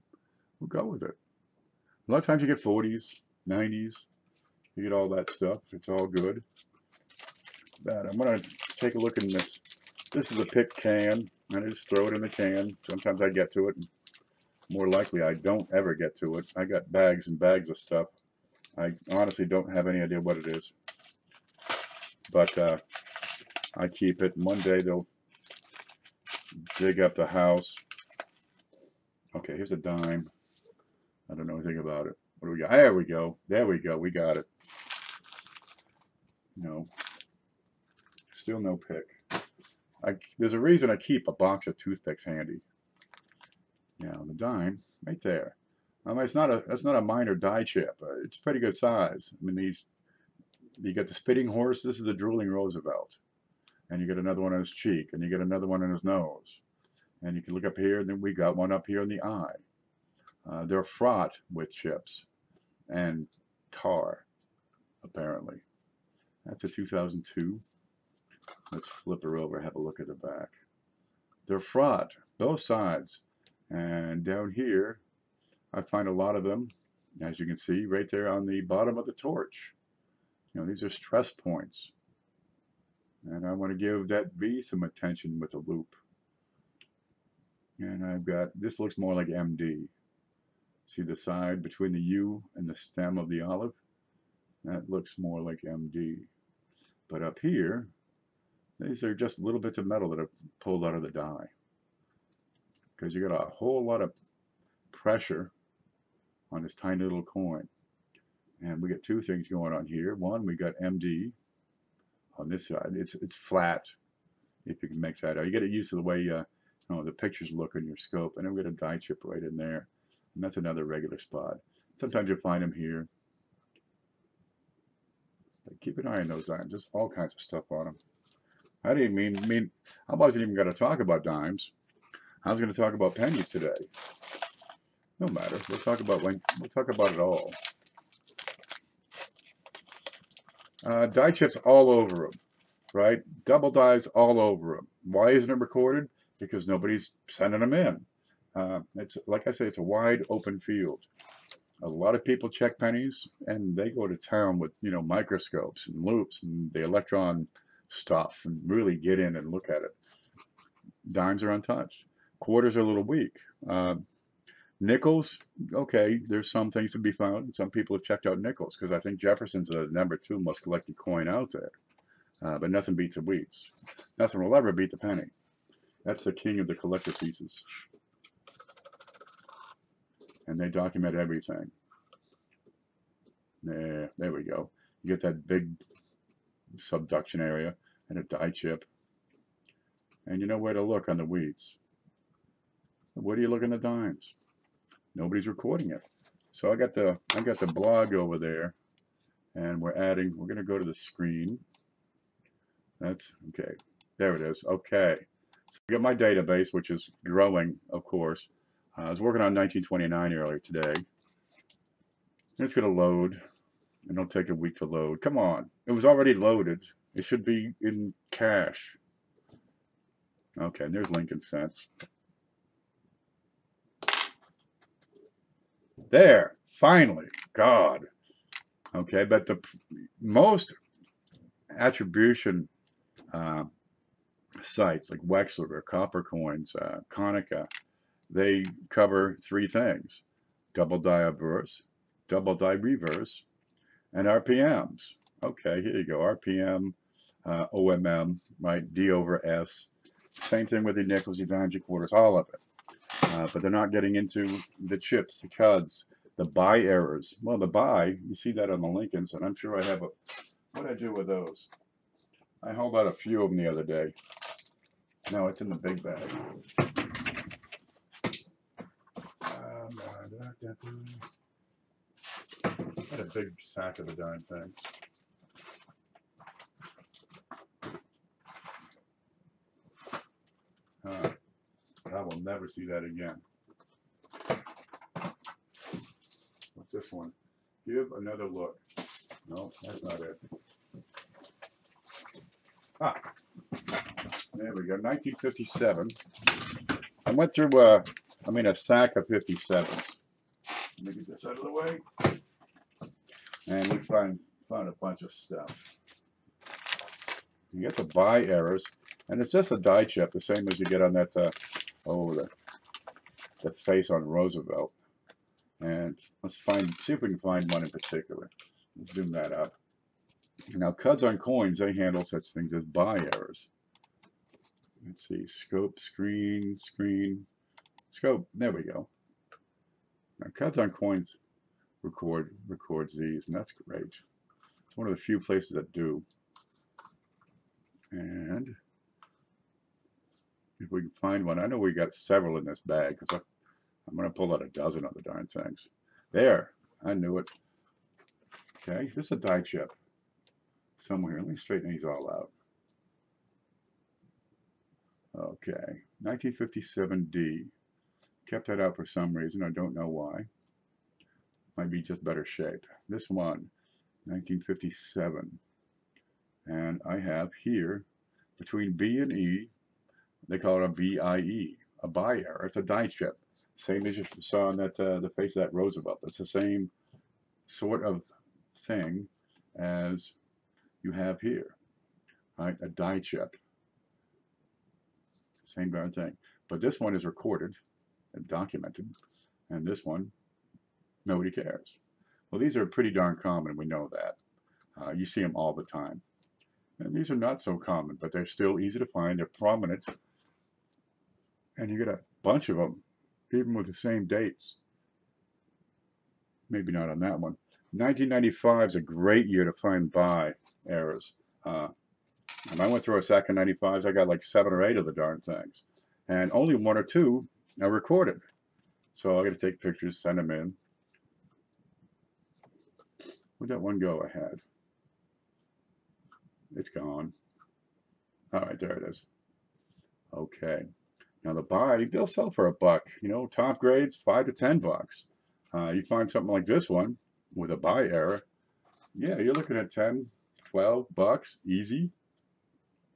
We'll go with it. A lot of times you get 40s, 90s, you get all that stuff. It's all good. But I'm going to take a look in this. This is a pick can, and I just throw it in the can. Sometimes I get to it. More likely I don't ever get to it. I got bags and bags of stuff. I honestly don't have any idea what it is. But I keep it, and one day they'll dig up the house. Okay, here's a dime. I don't know anything about it. What do we got? There we go. There we go. We got it. No. Still no pick. There's a reason I keep a box of toothpicks handy. Now, the dime, right there. That's not a minor die chip. It's pretty good size. I mean, you get the spitting horse. This is a drooling Roosevelt. And you get another one on his cheek, and you get another one on his nose. And you can look up here, and then we got one up here in the eye. They're fraught with chips and tar, apparently. That's a 2002. Let's flip her over, have a look at the back. They're fraught, both sides. And down here, I find a lot of them, as you can see, right there on the bottom of the torch. You know, these are stress points. And I want to give that V some attention with a loop. And I've got, this looks more like MD. See the side between the U and the stem of the olive? That looks more like MD. But up here, these are just little bits of metal that are pulled out of the die. Because you got a whole lot of pressure on this tiny little coin. And we got two things going on here. One, we got MD on this side. It's flat, if you can make that out. You get it used to the way the pictures look on your scope. And then we got a die chip right in there. And that's another regular spot. Sometimes you'll find them here. But keep an eye on those dimes. There's all kinds of stuff on them. I didn't mean I wasn't even going to talk about dimes. I was going to talk about pennies today. No matter. We'll talk about it all. Die chips all over them, right? Double dies all over them. Why isn't it recorded? Because nobody's sending them in. It's like I say, it's a wide open field. A lot of people check pennies, and they go to town with microscopes and loops and the electron stuff, and really get in and look at it. Dimes are untouched. Quarters are a little weak. Nickels, okay, there's some things to be found. Some people have checked out nickels because I think Jefferson's the #2 most collected coin out there. But nothing beats the wheats. Nothing will ever beat the penny. That's the king of the collector pieces. And they document everything. There we go. You get that big subduction area and a die chip. And you know where to look on the wheats. Where do you look in the dimes? Nobody's recording it. So I got the blog over there, and we're going to go to the screen. That's okay. There it is. Okay. So I got my database, which is growing, of course. I was working on 1929 earlier today. It's going to load, and it'll take a week to load. Come on. It was already loaded. It should be in cache. Okay, and there's Lincoln cents. There, finally, God. Okay, but the most attribution sites like Wexler or Copper Coins, Konica, they cover three things: double die obverse, double die reverse, and RPMs. Okay, here you go, RPM, OMM, right, D over S. Same thing with the nickels, your dimes, your quarters, all of it. But they're not getting into the chips, the cuds, the buy errors. Well, the buy, you see that on the Lincolns, and I'm sure I have a, what did I do with those? I hauled out a few of them the other day. No, it's in the big bag. I had a big sack of the darn thing. I will never see that again. What's this one? Give another look. No, that's not it. Ah, there we go. 1957. I went through a sack of 57s. Let me get this out of the way. And we found a bunch of stuff. You get the buy errors, and it's just a die chip, the same as you get on that the face on Roosevelt. And let's see if we can find one in particular. Let's zoom that up. Now, cuds on coins, they handle such things as buy errors. Let's see, scope, screen, scope. There we go. Now, cuds on coins records these, and that's great. It's one of the few places that do. And if we can find one, I know we got several in this bag because I'm going to pull out a dozen of the darn things. There, I knew it. Okay, this is a die chip somewhere. Let me straighten these all out. Okay, 1957D. Kept that out for some reason. I don't know why. Might be just better shape. This one, 1957. And I have here, between B and E, they call it a BIE, a buy error. It's a die chip. Same as you saw on that the face of that Roosevelt. It's the same sort of thing as you have here, right? A die chip. Same darn thing. But this one is recorded and documented, and this one, nobody cares. Well, these are pretty darn common. We know that. You see them all the time. And these are not so common, but they're still easy to find. They're prominent. And you get a bunch of them, even with the same dates. Maybe not on that one. 1995 is a great year to find buy errors. And I went through a stack of 95s. I got like 7 or 8 of the darn things. And only 1 or 2 are recorded. So I got to take pictures, send them in. Where'd that one go I had? It's gone. All right, there it is. Okay. Now the buy, they'll sell for $1. You know, top grades, $5 to $10. You find something like this one with a buy error. Yeah, you're looking at $10, $12, easy.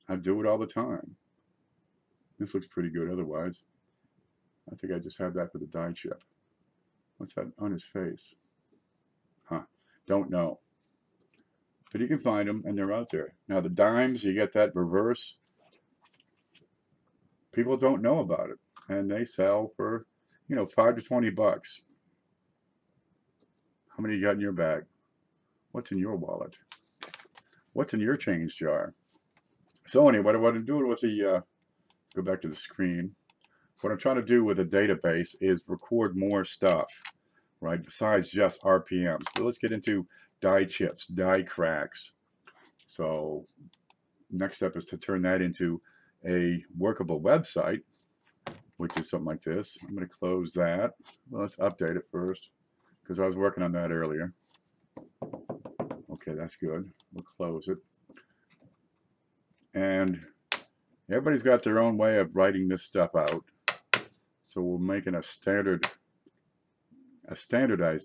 I do it all the time. This looks pretty good otherwise. I think I just have that for the die chip. What's that on his face? Huh, don't know. But you can find them, and they're out there. Now the dimes, you get that reverse. People don't know about it, and they sell for, you know, $5 to $20. How many you got in your bag? What's in your wallet? What's in your change jar? So anyway, what I'm doing with the, go back to the screen. What I'm trying to do with a database is record more stuff, right, besides just RPMs. But let's get into die chips, die cracks. So next step is to turn that into a workable website, which is something like this. I'm going to close that. Well, let's update it first, because I was working on that earlier. Okay, that's good. We'll close it. And everybody's got their own way of writing this stuff out. So we're making a standardized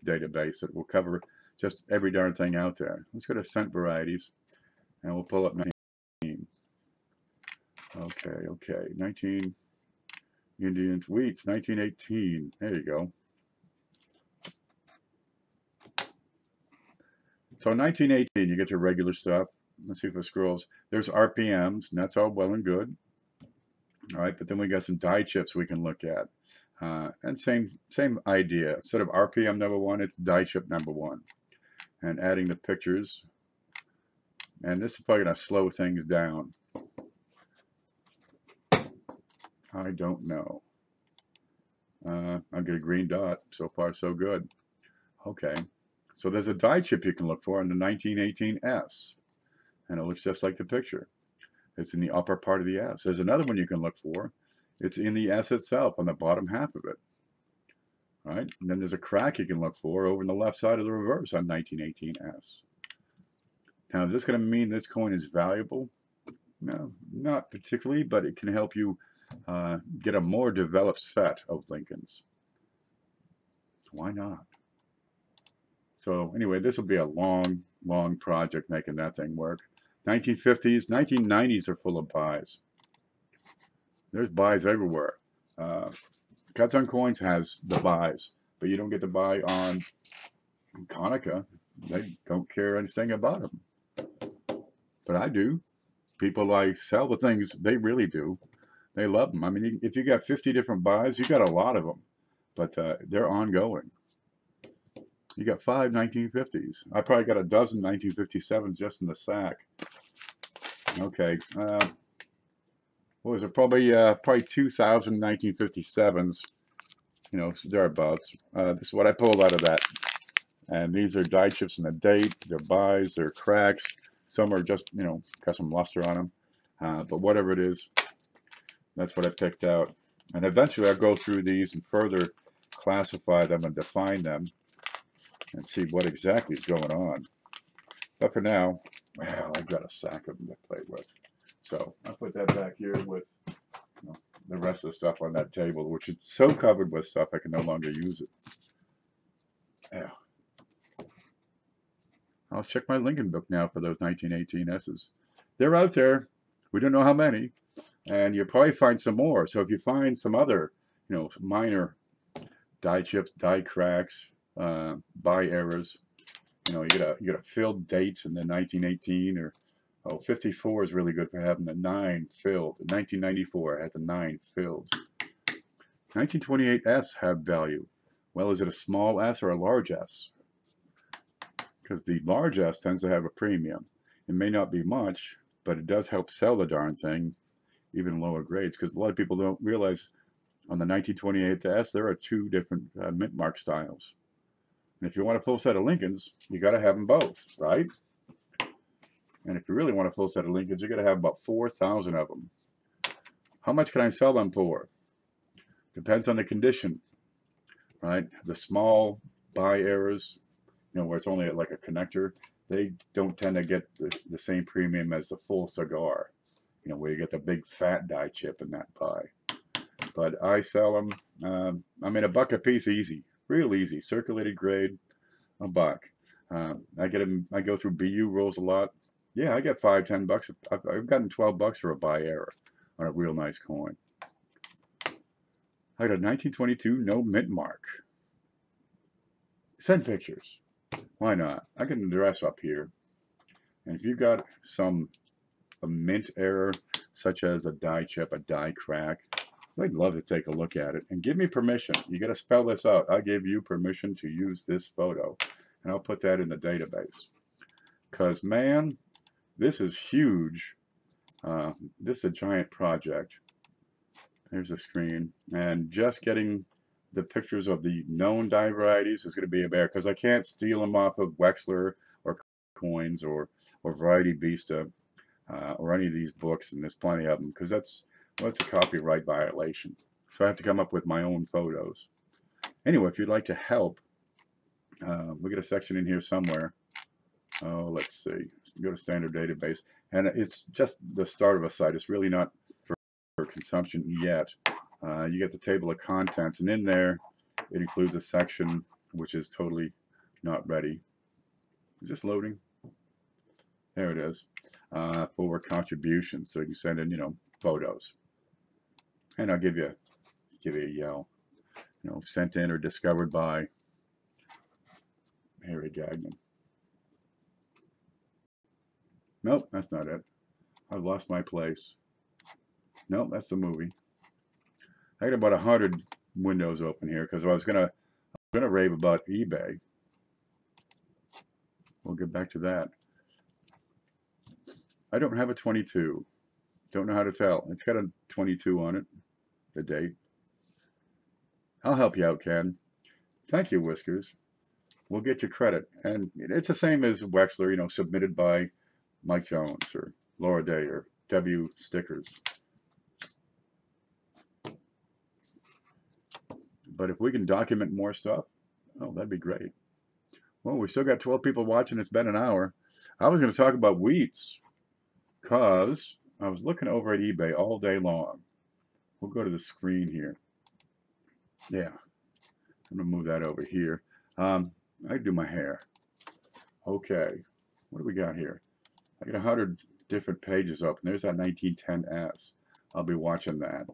database that will cover just every darn thing out there. Let's go to scent varieties, and we'll pull up 19. Okay, 19 Indians wheats, 1918. There you go. So 1918, you get your regular stuff. Let's see if it scrolls. There's RPMs, and that's all well and good. All right, but then we got some die chips we can look at. And same idea. Instead of RPM number 1, it's die chip number 1. And adding the pictures. And this is probably going to slow things down. I don't know. I get a green dot. So far, so good. Okay. So there's a die chip you can look for in the 1918S. And it looks just like the picture. It's in the upper part of the S. There's another one you can look for. It's in the S itself, on the bottom half of it. All right? And then there's a crack you can look for over on the left side of the reverse on 1918S. Now, is this going to mean this coin is valuable? No, not particularly, but it can help you get a more developed set of Lincolns. Why not? So anyway, this will be a long, long project making that thing work. 1950s, 1990s are full of buys. There's buys everywhere. Cuts on Coins has the buys, but you don't get to buy on Konica. They don't care anything about them. But I do. People like sell the things, they really do. They love them. I mean, if you got 50 different buys, you got a lot of them, but they're ongoing. You got 5 1950s. I probably got a dozen 1957s just in the sack. Okay. What was it? Probably 2,000 1957s. You know, thereabouts. This is what I pulled out of that. And these are die chips in the date. They're buys. They're cracks. Some are just, you know, got some luster on them. But whatever it is, that's what I picked out. And eventually I'll go through these and further classify them and define them and see what exactly is going on. But for now, well, I've got a sack of them to play with. So I'll put that back here with, you know, the rest of the stuff on that table, which is so covered with stuff I can no longer use it. Yeah. I'll check my Lincoln book now for those 1918 S's. they're out there. We don't know how many, and you'll probably find some more. So if you find some other, minor die chips, die cracks, buy errors, you got a filled date in the 1918 or 54 is really good for having a 9 filled. 1994 has a 9 filled. 1928S have value. Well, is it a small S or a large S? Because the large S tends to have a premium. It may not be much, but it does help sell the darn thing, even lower grades, because a lot of people don't realize on the 1928S there are 2 different mint mark styles. And if you want a full set of Lincolns, you got to have them both, right? And if you really want a full set of Lincolns, you got to have about 4,000 of them. How much can I sell them for? Depends on the condition, right? The small buy errors, where it's only like a connector, they don't tend to get the same premium as the full cigar, where you get the big fat die chip in that pie. But I sell them, $1 a piece, easy, real easy, circulated grade, $1. I get them. I go through BU rules a lot. Yeah, I get $5, $10. I've gotten $12 for a buy error on a real nice coin. I got a 1922 no mint mark. Send pictures. Why not? I can address up here. And if you got a mint error, such as a die chip, a die crack, I'd love to take a look at it. And give me permission. You got to spell this out. I give you permission to use this photo. And I'll put that in the database. Because, man, this is huge. This is a giant project. There's a screen. And just getting the pictures of the known die varieties is going to be a bear. Because I can't steal them off of Wexler or Coins or Variety Vista or any of these books. And there's plenty of them. Because that's a copyright violation. So I have to come up with my own photos. Anyway, if you'd like to help, we get a section in here somewhere. Oh, let's see. Let's go to standard database. And it's just the start of a site. It's really not for consumption yet. You get the table of contents, and in there it includes a section which is totally not ready. Is this loading? There it is. For contributions. So you can send in, photos. And I'll give you a yell. Sent in or discovered by Harry Gagnon. Nope, that's not it. I've lost my place. Nope, that's the movie. I got about 100 windows open here because I was gonna rave about eBay. We'll get back to that. I don't have a 22. Don't know how to tell. It's got a 22 on it, the date. I'll help you out, Ken. Thank you, Whiskers. We'll get you credit. And it's the same as Wexler, submitted by Mike Jones or Laura Day or W. Stickers. But if we can document more stuff, oh, that'd be great. Well, we still got 12 people watching. It's been an hour. I was going to talk about wheats because I was looking over at eBay all day long. We'll go to the screen here. Yeah. I'm going to move that over here. I do my hair. Okay. What do we got here? I got 100 different pages open. There's that 1910S. I'll be watching that.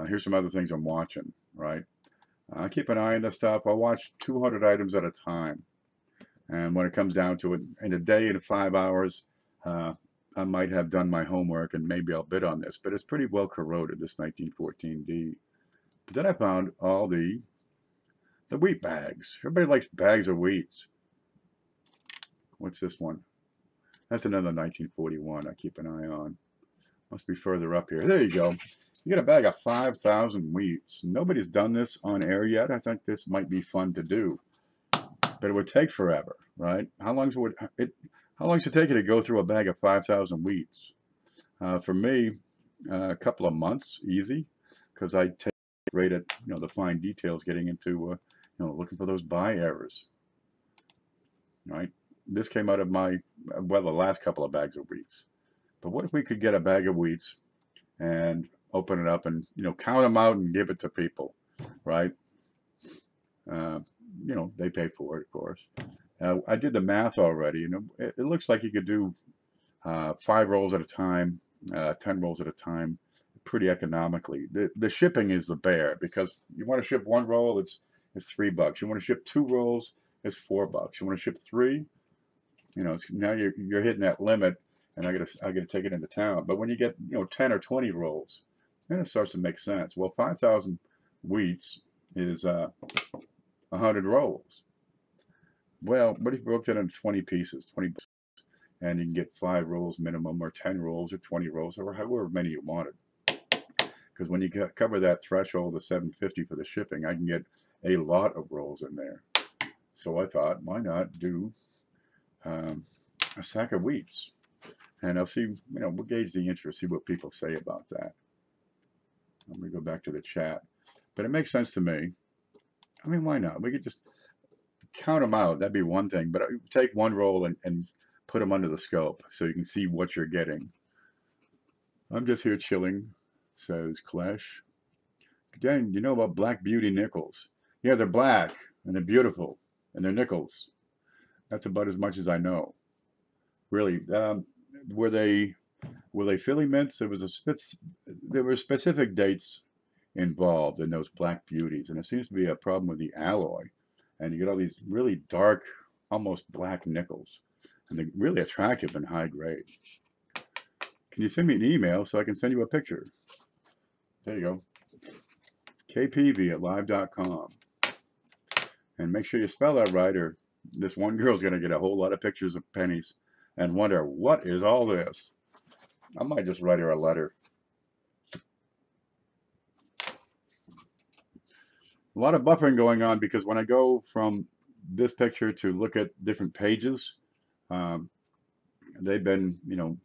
Here's some other things I'm watching, right? I keep an eye on this stuff. I'll watch 200 items at a time. And when it comes down to it, in a day and 5 hours, I might have done my homework and maybe I'll bid on this. But it's pretty well corroded, this 1914D. But then I found all the wheat bags. Everybody likes bags of wheats. What's this one? That's another 1941 I keep an eye on. Must be further up here. There you go. You get a bag of 5,000 wheats. Nobody's done this on air yet. I think this might be fun to do. But it would take forever, right? How long does it take you to go through a bag of 5,000 wheats? For me, a couple of months, easy, because I take great at the fine details, getting into looking for those buy errors. Right? This came out of the last couple of bags of wheats. But what if we could get a bag of wheats and open it up and count them out and give it to people, right? They pay for it, of course. I did the math already. It looks like you could do 5 rolls at a time, 10 rolls at a time, pretty economically. The shipping is the bear, because you want to ship 1 roll, it's $3. You want to ship 2 rolls, it's $4. You want to ship 3, you know, now you're hitting that limit, and I gotta take it into town. But when you get, you know, 10 or 20 rolls, then it starts to make sense. Well, 5,000 wheats is 100 rolls. Well, what if you broke that into 20 pieces, 20, and you can get 5 rolls minimum, or 10 rolls, or 20 rolls, or however many you wanted. Because when you cover that threshold of $7.50 for the shipping, I can get a lot of rolls in there. So I thought, why not do a sack of wheats? And I'll see, you know, we'll gauge the interest, see what people say about that. I'm going to go back to the chat. But it makes sense to me. I mean, why not? We could just count them out. That'd be one thing. But take 1 roll and put them under the scope so you can see what you're getting. I'm just here chilling, says Clash. Again, you know about Black Beauty nickels. Yeah, they're black, and they're beautiful, and they're nickels. That's about as much as I know. Really, were they Philly mints? There were specific dates involved in those Black Beauties, and it seems to be a problem with the alloy. And you get all these really dark, almost black nickels, and they're really attractive and high grade. Can you send me an email so I can send you a picture? There you go. kpv@live.com. And make sure you spell that right, or this one girl's going to get a whole lot of pictures of pennies and wonder, what is all this? I might just write her a letter. A lot of buffering going on, because when I go from this picture to look at different pages, they've been, you know,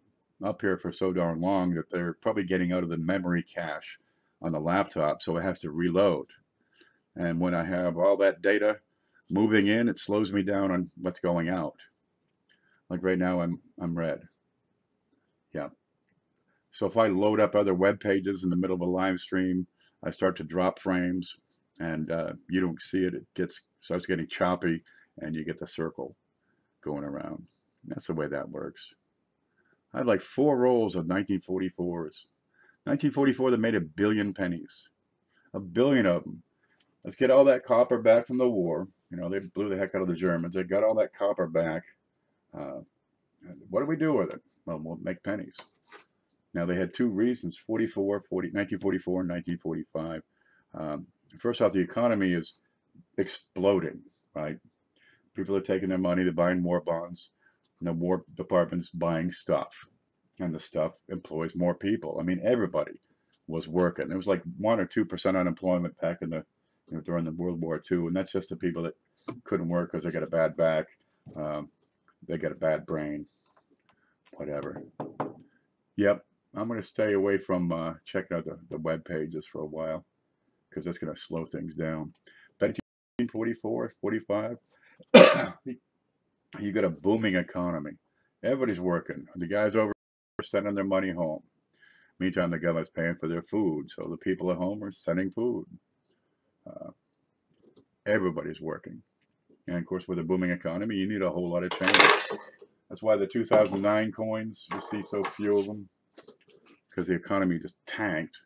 up here for so darn long that they're probably getting out of the memory cache on the laptop, so it has to reload. And when I have all that data moving in, it slows me down on what's going out. Like right now, I'm red. Yeah. So if I load up other web pages in the middle of a live stream, I start to drop frames, and you don't see it. It starts getting choppy, and you get the circle going around. That's the way that works. I had like 4 rolls of 1944s. 1944 that made 1 billion pennies. 1 billion of them. Let's get all that copper back from the war. You know, they blew the heck out of the Germans. They got all that copper back. What do we do with it? Well, we'll make pennies. Now, they had 2 reasons, 1944 and 1945. First off, the economy is exploding, right? People are taking their money, they're buying war bonds. The War Department's buying stuff, and the stuff employs more people. I mean, everybody was working. There was like 1 or 2% unemployment back in the, you know, during the World War II, and that's just the people that couldn't work because they got a bad back, they got a bad brain, whatever. Yep, I'm going to stay away from checking out the web pages for a while, because that's going to slow things down. But 1944, 45. You got a booming economy. Everybody's working. The guys over are sending their money home. Meantime, the government's paying for their food, so the people at home are sending food. Everybody's working. And of course, with a booming economy, you need a whole lot of change. That's why the 2009 coins, you see so few of them, because the economy just tanked.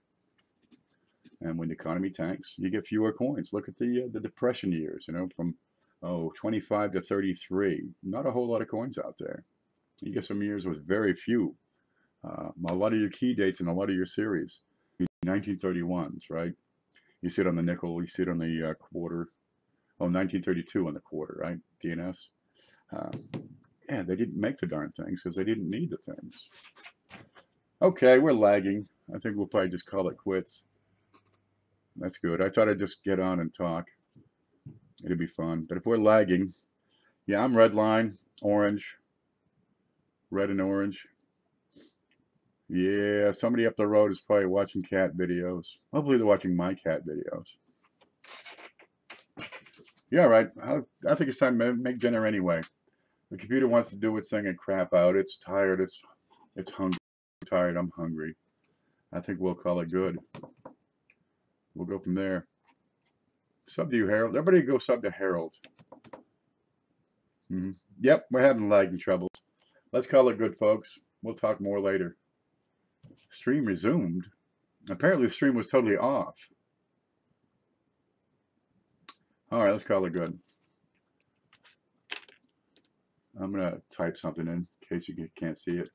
And when the economy tanks, you get fewer coins. Look at the Depression years, you know, from 25 to 33. Not a whole lot of coins out there. You get some years with very few. A lot of your key dates in a lot of your series, 1931s, right? You see it on the nickel, you see it on the quarter. 1932 on the quarter, right? DNS. Yeah, they didn't make the darn things because they didn't need the things. Okay, we're lagging. I think we'll probably just call it quits. That's good. I thought I'd just get on and talk. It'll be fun. But if we're lagging, yeah, I'm red line, orange, red and orange. Yeah, somebody up the road is probably watching cat videos. Hopefully they're watching my cat videos. Yeah, right. I think it's time to make dinner anyway. The computer wants to do its thing and crap out. It's tired. It's hungry. I'm tired. I'm hungry. I think we'll call it good. We'll go from there. Sub to you, Harold. Everybody go sub to Harold. Yep, we're having lagging trouble. Let's call it good, folks. We'll talk more later. Stream resumed. Apparently the stream was totally off. All right, let's call it good. I'm going to type something in case you can't see it.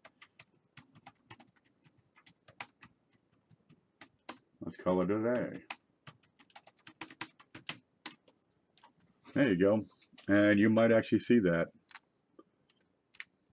Let's call it a day. There you go. And you might actually see that.